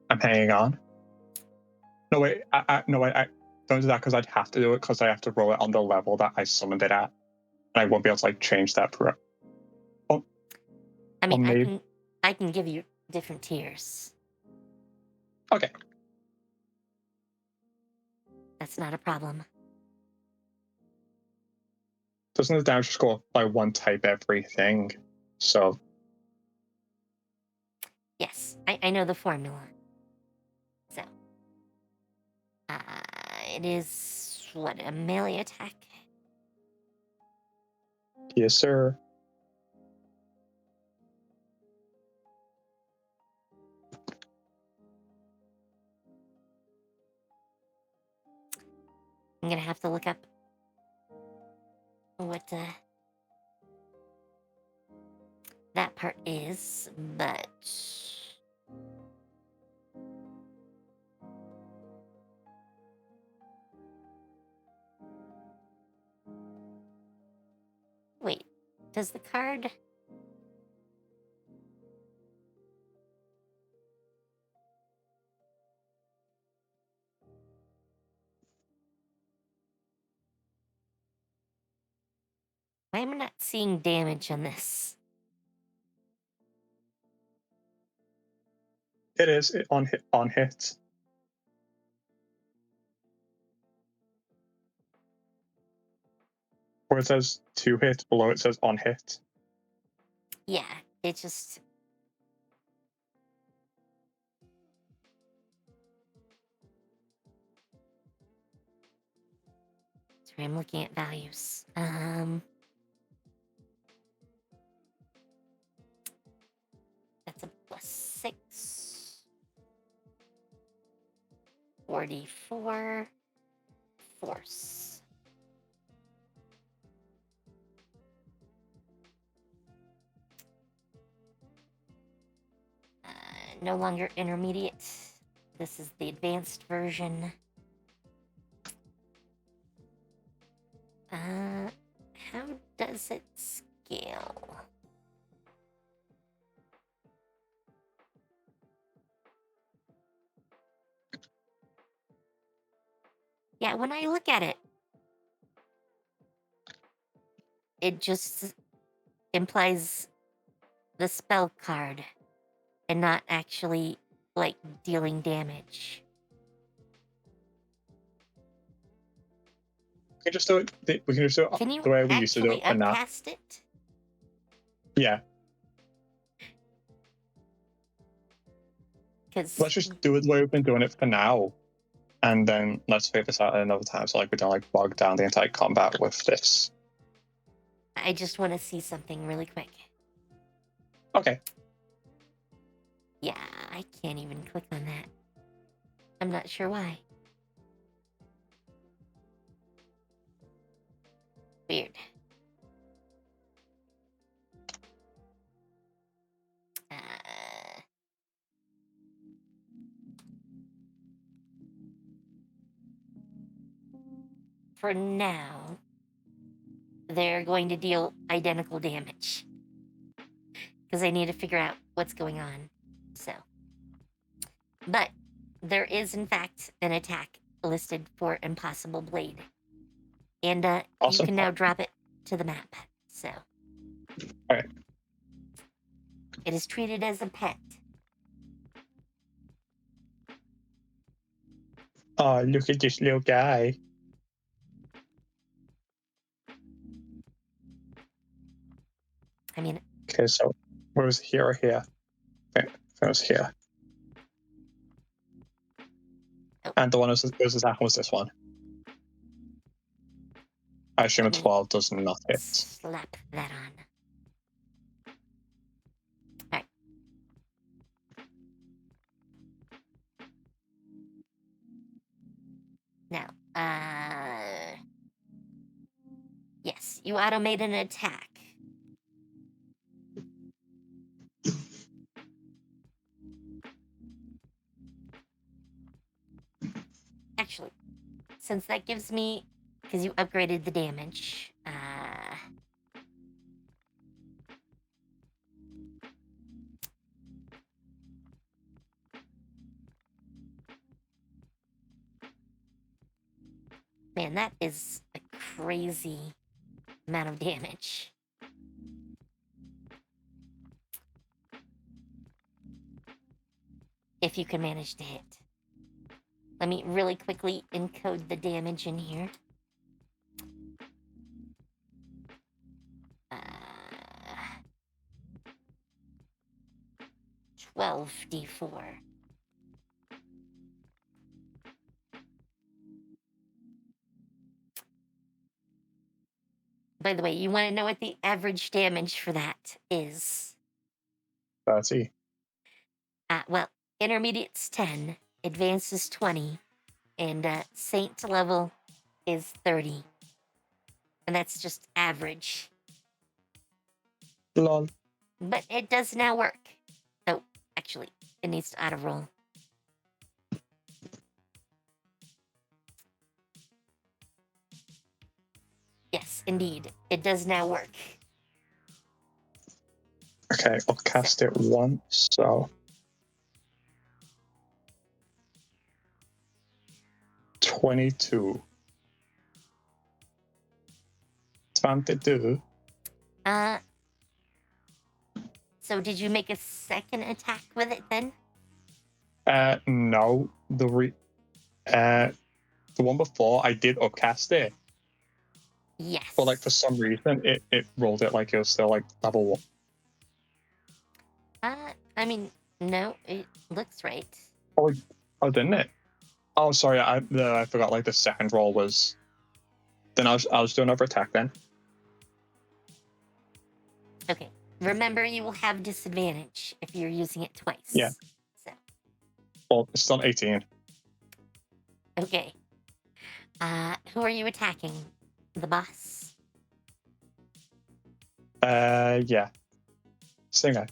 I'm hanging on. No, wait. I don't do that because I'd have to do it because I have to roll it on the level that I summoned it at. And I won't be able to, like, change that.
I mean, I can give you different tiers.
Okay.
That's not a problem.
Doesn't the damage just go up by 1 type everything? So.
Yes, I know the formula. So. It is, what, a melee attack?
Yes, sir.
I'm gonna have to look up what that part is, but... Wait, does the card... Why am I not seeing damage on this?
It is on hit. Where it says 2 hit, below it says on hit.
Yeah, it just. Sorry, I'm looking at values. That's a +6. 44 force. No longer intermediate. This is the advanced version. How does it scale? Yeah, when I look at it, it just implies the spell card and not actually, like, dealing damage.
We can just do it. We can just do it
Can you
the way we used to do
actually
it for now.
upcast it?
Yeah.
Because
Let's just do it the way we've been doing it for now, and then let's figure this out at another time. So like we don't like bog down the entire combat with this.
I just want to see something really quick.
Okay.
Yeah, I can't even click on that. I'm not sure why. Weird. For now, they're going to deal identical damage. Because I need to figure out what's going on. So. But there is, in fact, an attack listed for Impossible Blade. And you
Awesome.
can now drop it to the map. So.
Alright.
It is treated as a pet.
Oh, look at this little guy.
I mean,
Okay, so where was it, here or here? Okay, it was here.
Oh.
And the one that was attacking was this one. I assume a 12 does not hit.
slap that on. Alright. Now, yes, you automate an attack. Actually, since that gives me, because you upgraded the damage, man, that is a crazy amount of damage. If you can manage to hit. Let me really quickly encode the damage in here. 12d4. By the way, you want to know what the average damage for that is?
30.
Well, intermediate's 10, advanced is 20, and saint level is 30. And that's just average.
Lol.
But it does now work. Oh, actually, it needs to auto-roll. Yes, indeed. It does now work.
Okay, I'll cast it once, so 22. 22.
So did you make a second attack with it then?
No. The one before I did upcast it,
Yes.
but like for some reason it rolled it like it was still like level 1.
I mean, no, it looks right.
Oh, didn't it? Oh, sorry. I forgot. Like the second roll was. Then I was doing another attack then.
Okay. Remember, you will have disadvantage if you're using it twice.
Yeah.
So.
Well, it's still 18.
Okay. Who are you attacking? The boss?
Yeah. Same guy.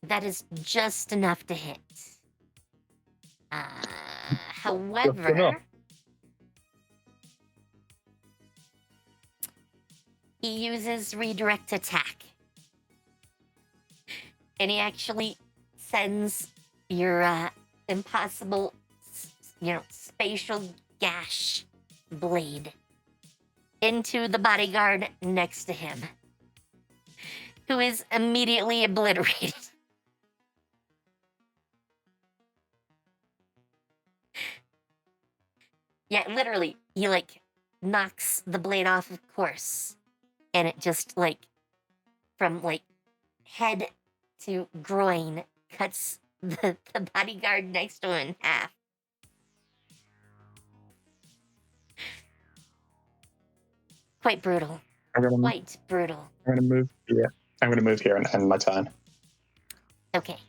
That is just enough to hit. However, he uses redirect attack. And he actually sends your impossible, spatial gash blade into the bodyguard next to him, who is immediately obliterated. Yeah, literally, he knocks the blade off, of course, and it just from head to groin cuts the bodyguard next to him in half. Quite brutal. Quite brutal.
I'm gonna move. Yeah, I'm gonna move here and end my turn.
Okay.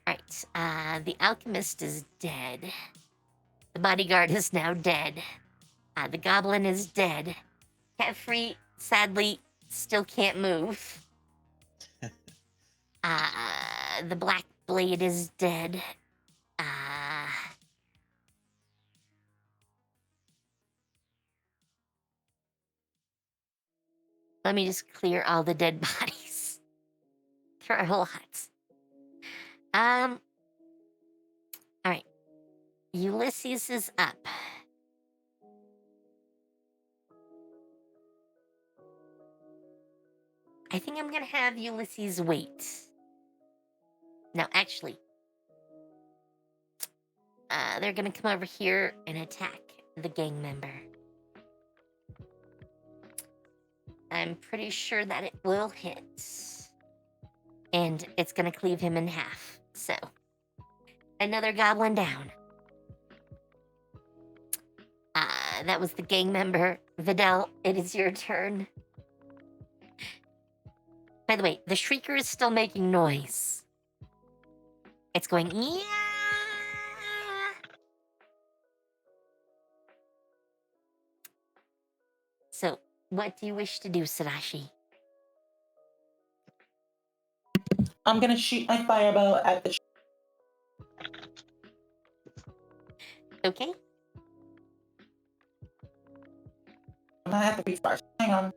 Alright, the alchemist is dead. The bodyguard is now dead. The goblin is dead. Catfree, sadly, still can't move. The black blade is dead. Let me just clear all the dead bodies. There are a lot. Alright. Ulysses is up. I think I'm gonna have Ulysses wait. No, actually. They're gonna come over here and attack the gang member. I'm pretty sure that it will hit. And it's gonna cleave him in half. So, another goblin down. That was the gang member. Vidal, it is your turn. By the way, the shrieker is still making noise. It's going, yeah. So, what do you wish to do, Sadashi?
I'm gonna shoot my fireball at the.
Okay.
I have to be first. Hang on.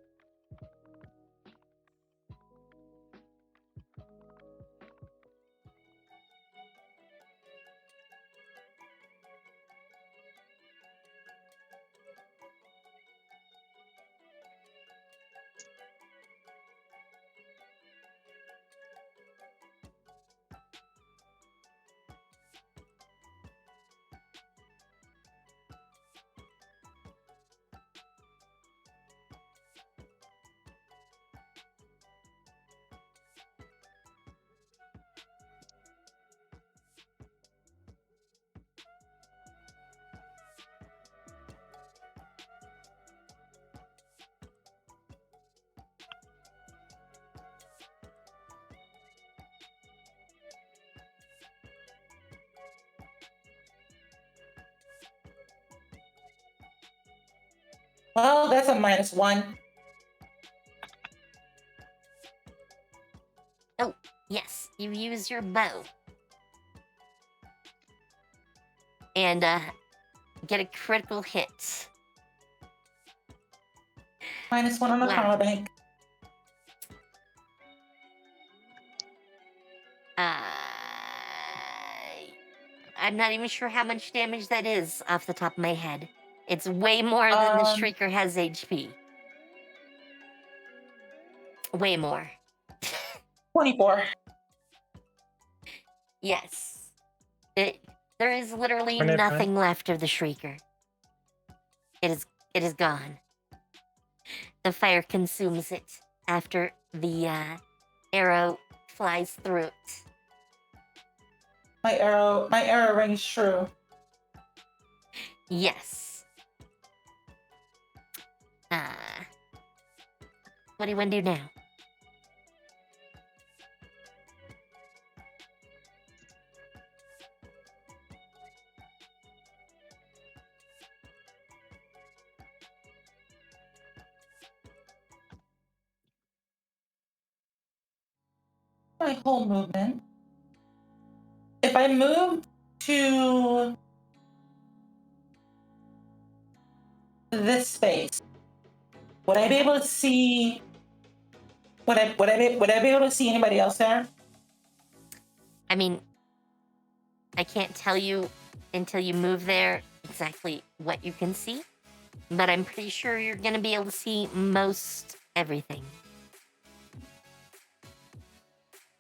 Well, that's a -1.
Oh, yes, you use your bow. And, get a critical hit.
-1 on the
Wow.
power bank.
I'm not even sure how much damage that is off the top of my head. It's way more than the Shrieker has HP. Way more.
24.
Yes. There is literally
When it-
nothing left of the Shrieker. It is gone. The fire consumes it after the arrow flies through it.
My arrow rings true.
Yes. What do you want to do now?
My whole movement. If I move to this space, would I be able to see? Would I be able to see anybody else there?
I mean, I can't tell you until you move there exactly what you can see, but I'm pretty sure you're gonna be able to see most everything.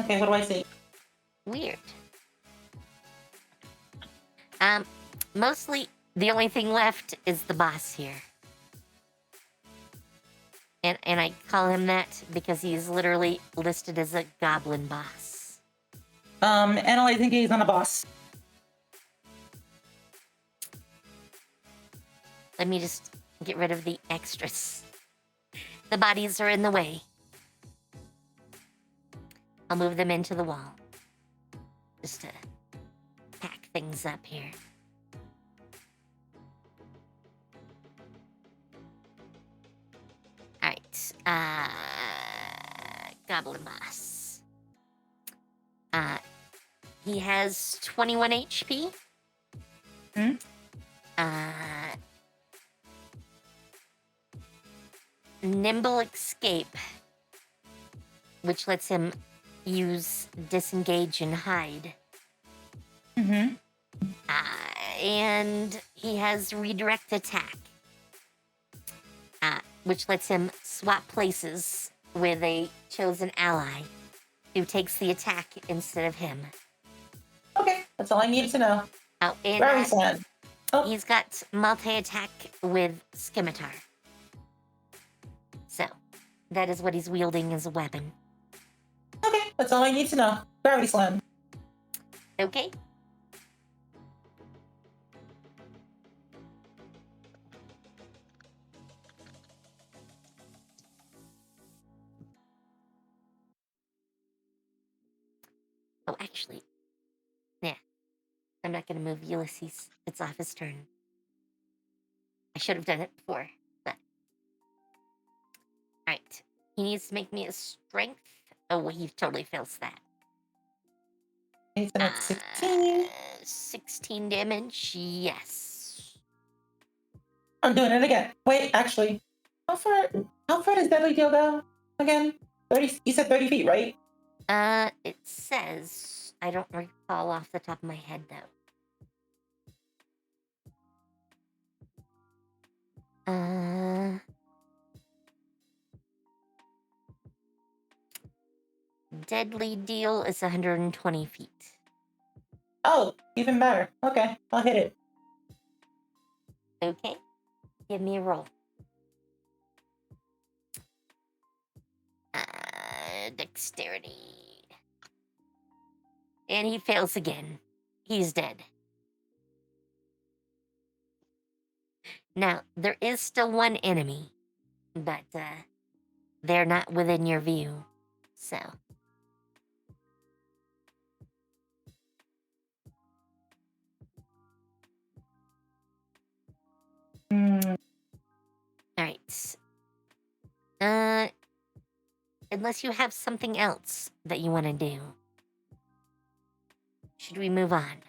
Okay, what do I see?
Weird. Mostly the only thing left is the boss here. And I call him that because he's literally listed as a goblin boss.
Analyzing gaze on a boss.
Let me just get rid of the extras. The bodies are in the way. I'll move them into the wall. Just to pack things up here. Alright, Goblin Boss. He has 21 HP.
Hmm?
Nimble Escape, which lets him use Disengage and Hide.
Mm-hmm.
And he has Redirect Attack, which lets him swap places with a chosen ally who takes the attack instead of him.
Okay, that's all I needed to know.
Oh, and
Very sad. Oh,
he's got multi-attack with Scimitar. So, that is what he's wielding as a weapon.
okay, that's all I need to know. Gravity slam.
Okay? Oh, actually, yeah. I'm not gonna move Ulysses. It's off his turn. I should have done it before, but... Alright. He needs to make me a strength. Oh, he totally fails that.
It's at 16.
16 damage, yes.
I'm doing it again. Wait, actually, how far does Deadly Deal go again? 30. You said 30 feet, right?
It says... I don't recall off the top of my head, though. Deadly Deal is 120 feet.
Oh, even better. Okay, I'll hit it.
Okay. Give me a roll. Dexterity. And he fails again. He's dead. Now, there is still one enemy, but they're not within your view, so... Alright. Unless you have something else that you want to do. Should we move on?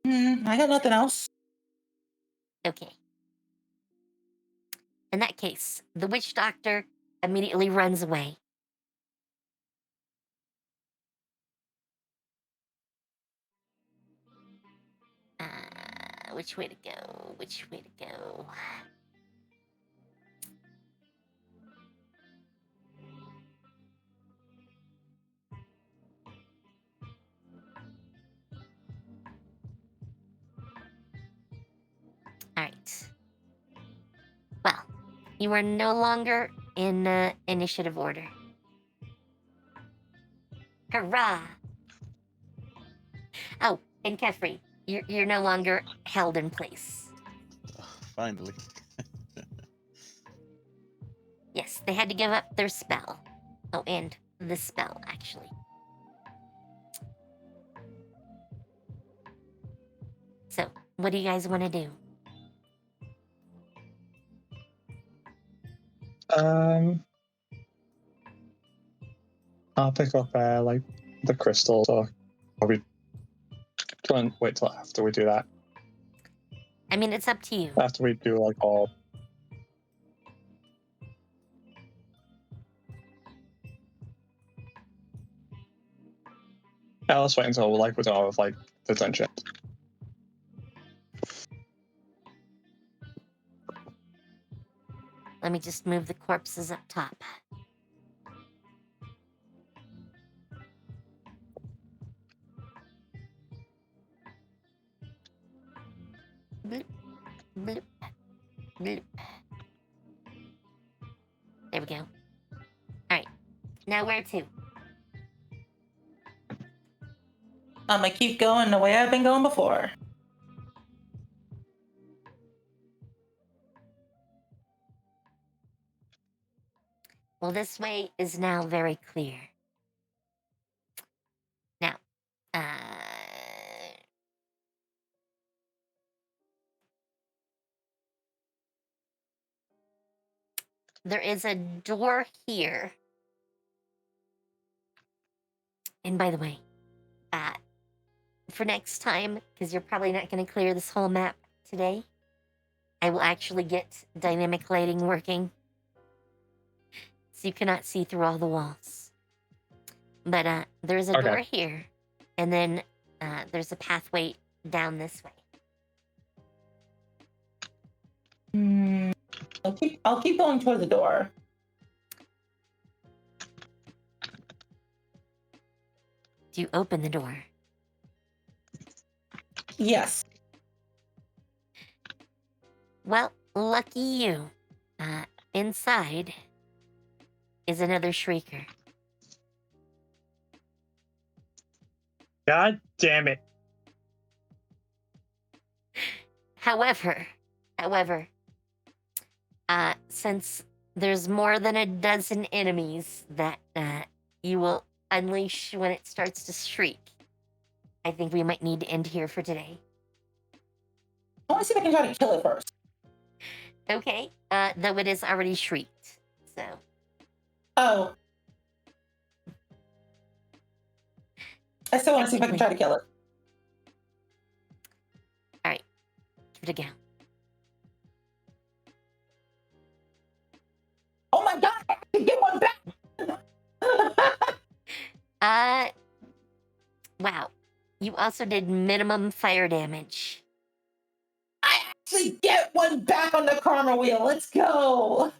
I got nothing else.
Okay. In that case, the witch doctor immediately runs away. Which way to go? Which way to go? you are no longer in initiative order. Hurrah! Oh, and Kefri, you're no longer held in place.
Finally.
Yes, they had to give up their spell. Oh, and the spell, actually. So, what do you guys want to do?
I'll pick up like the crystals, or probably try and wait till after we do that.
I mean, it's up to you.
After we do like all. Yeah, let's wait until like we're done with like the dungeon.
Let me just move the corpses up top. Bloop, bloop, bloop. There we go. Alright, now where to?
I'm gonna keep going the way I've been going before.
Well, this way is now very clear. Now, there is a door here. And by the way, for next time, because you're probably not going to clear this whole map today, I will actually get dynamic lighting working, so you cannot see through all the walls. But there's a door here, and then there's a pathway down this way.
I'll keep going toward the door.
Do you open the door?
Yes.
Well, lucky you. Inside is another shrieker.
God damn it!
However, since there's more than a dozen enemies that you will unleash when it starts to shriek, I think we might need to end here for today.
I want to see if I can try to kill it first.
Okay, though it is already shrieked, so.
Oh. I still want to see if I can try to kill it.
Alright, give it a go.
Oh my god, I can get one back!
Wow. You also did minimum fire damage.
I actually get one back on the karma wheel. Let's go.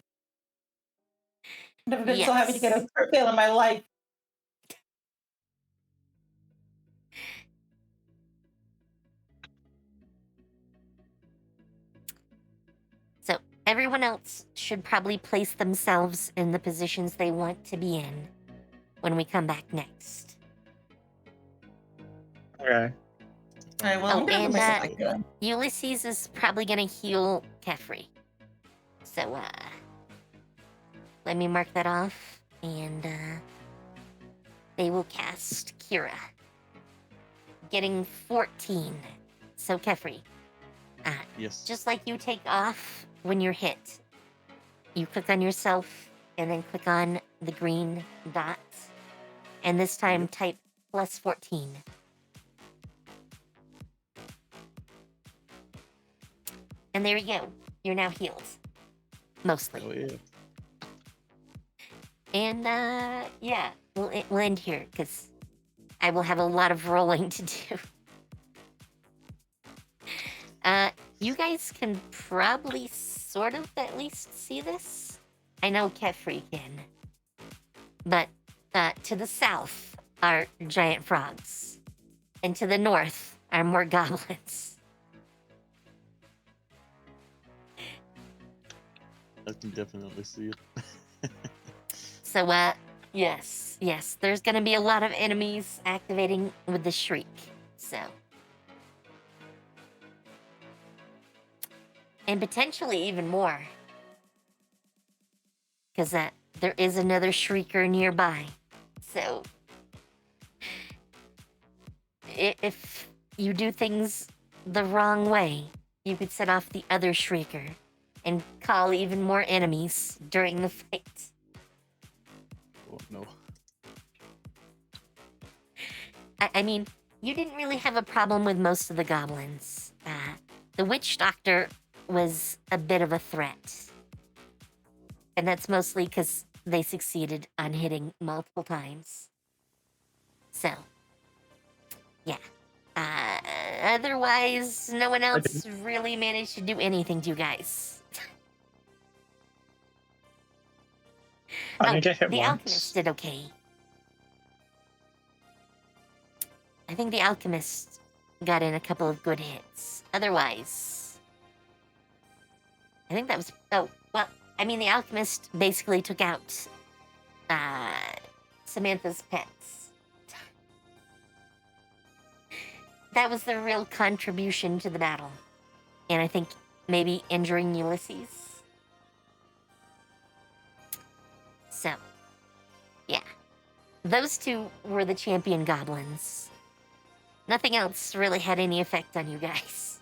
I've never been so happy to get a crit fail in my life.
So everyone else should probably place themselves in the positions they want to be in when we come back next.
Okay.
Alright, well, I'm gonna
and
move myself back there.
Ulysses is probably gonna heal Kefri. So, let me mark that off, and, they will cast Kira. Getting 14. So, Kefri,
Yes.
just like you take off when you're hit, you click on yourself, and then click on the green dot, and this time type plus 14. And there you go. You're now healed. Mostly.
Oh yeah.
And, yeah, we'll end here, because I will have a lot of rolling to do. You guys can probably sort of at least see this. I know Kefri can. But, to the south are giant frogs. And to the north are more goblins.
I can definitely see it.
So, yes, there's gonna be a lot of enemies activating with the shriek. So. And potentially even more. Because there is another shrieker nearby. So. If you do things the wrong way, you could set off the other shrieker and call even more enemies during the fight.
Oh no.
I mean, you didn't really have a problem with most of the goblins. The witch doctor was a bit of a threat. And that's mostly because they succeeded on hitting multiple times. So, yeah. Otherwise, no one else really managed to do anything to you guys.
I didn't get hit
the
once.
alchemist did okay. I think the alchemist got in a couple of good hits. Otherwise, I think that was... Oh, well, I mean, the alchemist basically took out Samantha's pets. That was the real contribution to the battle. And I think maybe injuring Ulysses. So, yeah. Those two were the champion goblins. Nothing else really had any effect on you guys.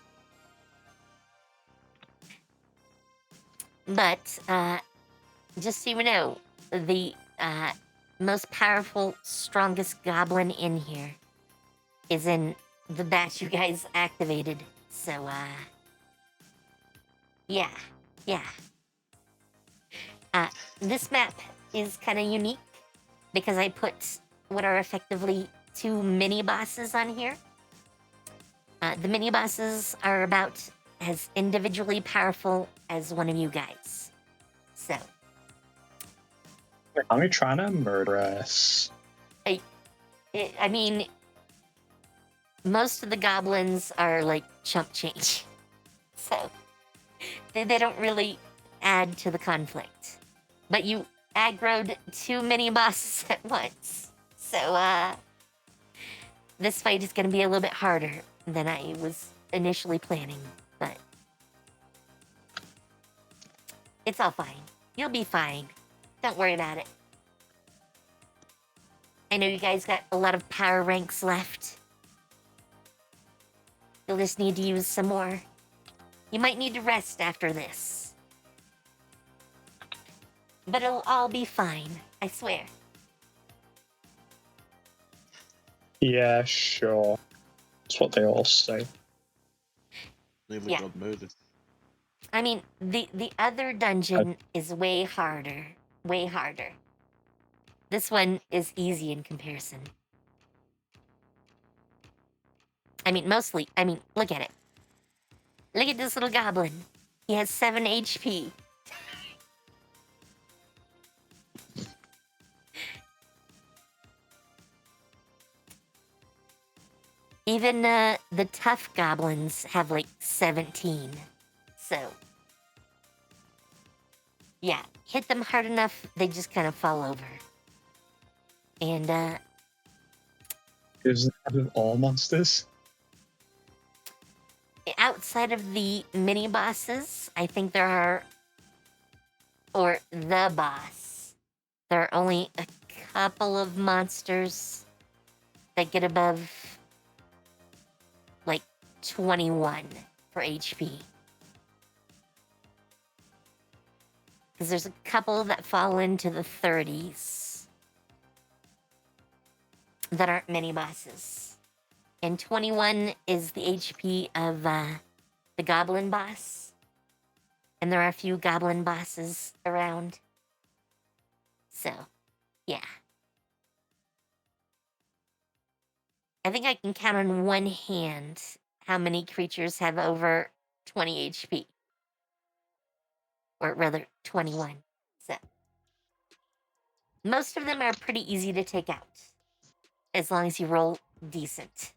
But, just so you know, the most powerful, strongest goblin in here is in the batch you guys activated. So, yeah. This map is kind of unique because I put what are effectively 2 mini-bosses on here. The mini-bosses are about as individually powerful as one of you guys. So.
Are we trying to murder us?
I mean, most of the goblins are like chump change. So, they don't really add to the conflict. But you aggroed 2 mini-bosses at once. So, this fight is going to be a little bit harder than I was initially planning, but it's all fine. You'll be fine. Don't worry about it. I know you guys got a lot of power ranks left. You'll just need to use some more. You might need to rest after this. But it'll all be fine, I swear.
Yeah, sure. That's what they all say.
Lily
Yeah.
got murdered.
I mean, the other dungeon is way harder. Way harder. This one is easy in comparison. I mean, mostly, look at it. Look at this little goblin. He has 7 HP. Even the tough goblins have like 17. So, yeah, hit them hard enough, they just kind of fall over. And,
Is that with all monsters?
outside of the mini bosses, I think there are, or the boss, there are only a couple of monsters that get above like 21 for HP. Because there's a couple that fall into the 30s that aren't mini bosses. And 21 is the HP of the goblin boss. And there are a few goblin bosses around. So, yeah. I think I can count on one hand how many creatures have over 20 HP. Or rather, 21. So, most of them are pretty easy to take out. As long as you roll decent.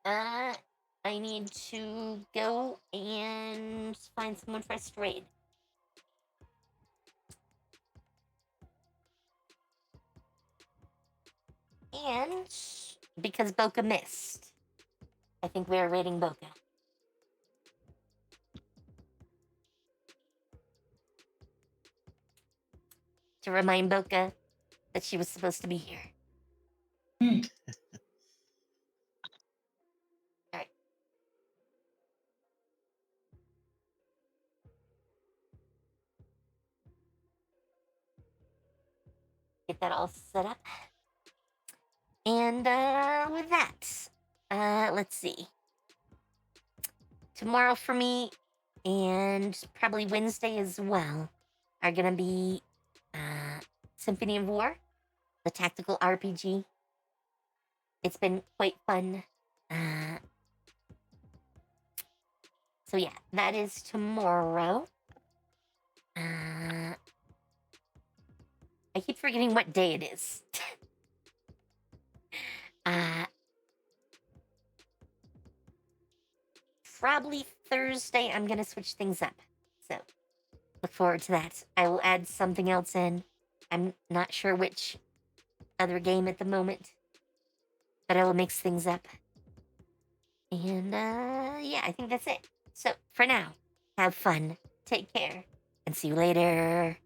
I need to go and find someone for us to raid. And because Boca missed, I think we are raiding Boca. To remind Boca that she was supposed to be here. Alright. Get that all set up. And with that, let's see. Tomorrow for me, and probably Wednesday as well, are gonna be Symphony of War, the tactical RPG. It's been quite fun. So yeah, that is tomorrow. I keep forgetting what day it is. Probably Thursday, I'm gonna switch things up. So, look forward to that. I will add something else in. I'm not sure which other game at the moment, but I will mix things up. And, yeah, I think that's it. So, for now, have fun, take care, and see you later.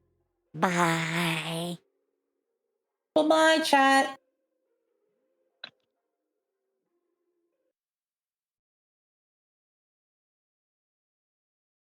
Bye.
Bye-bye, chat.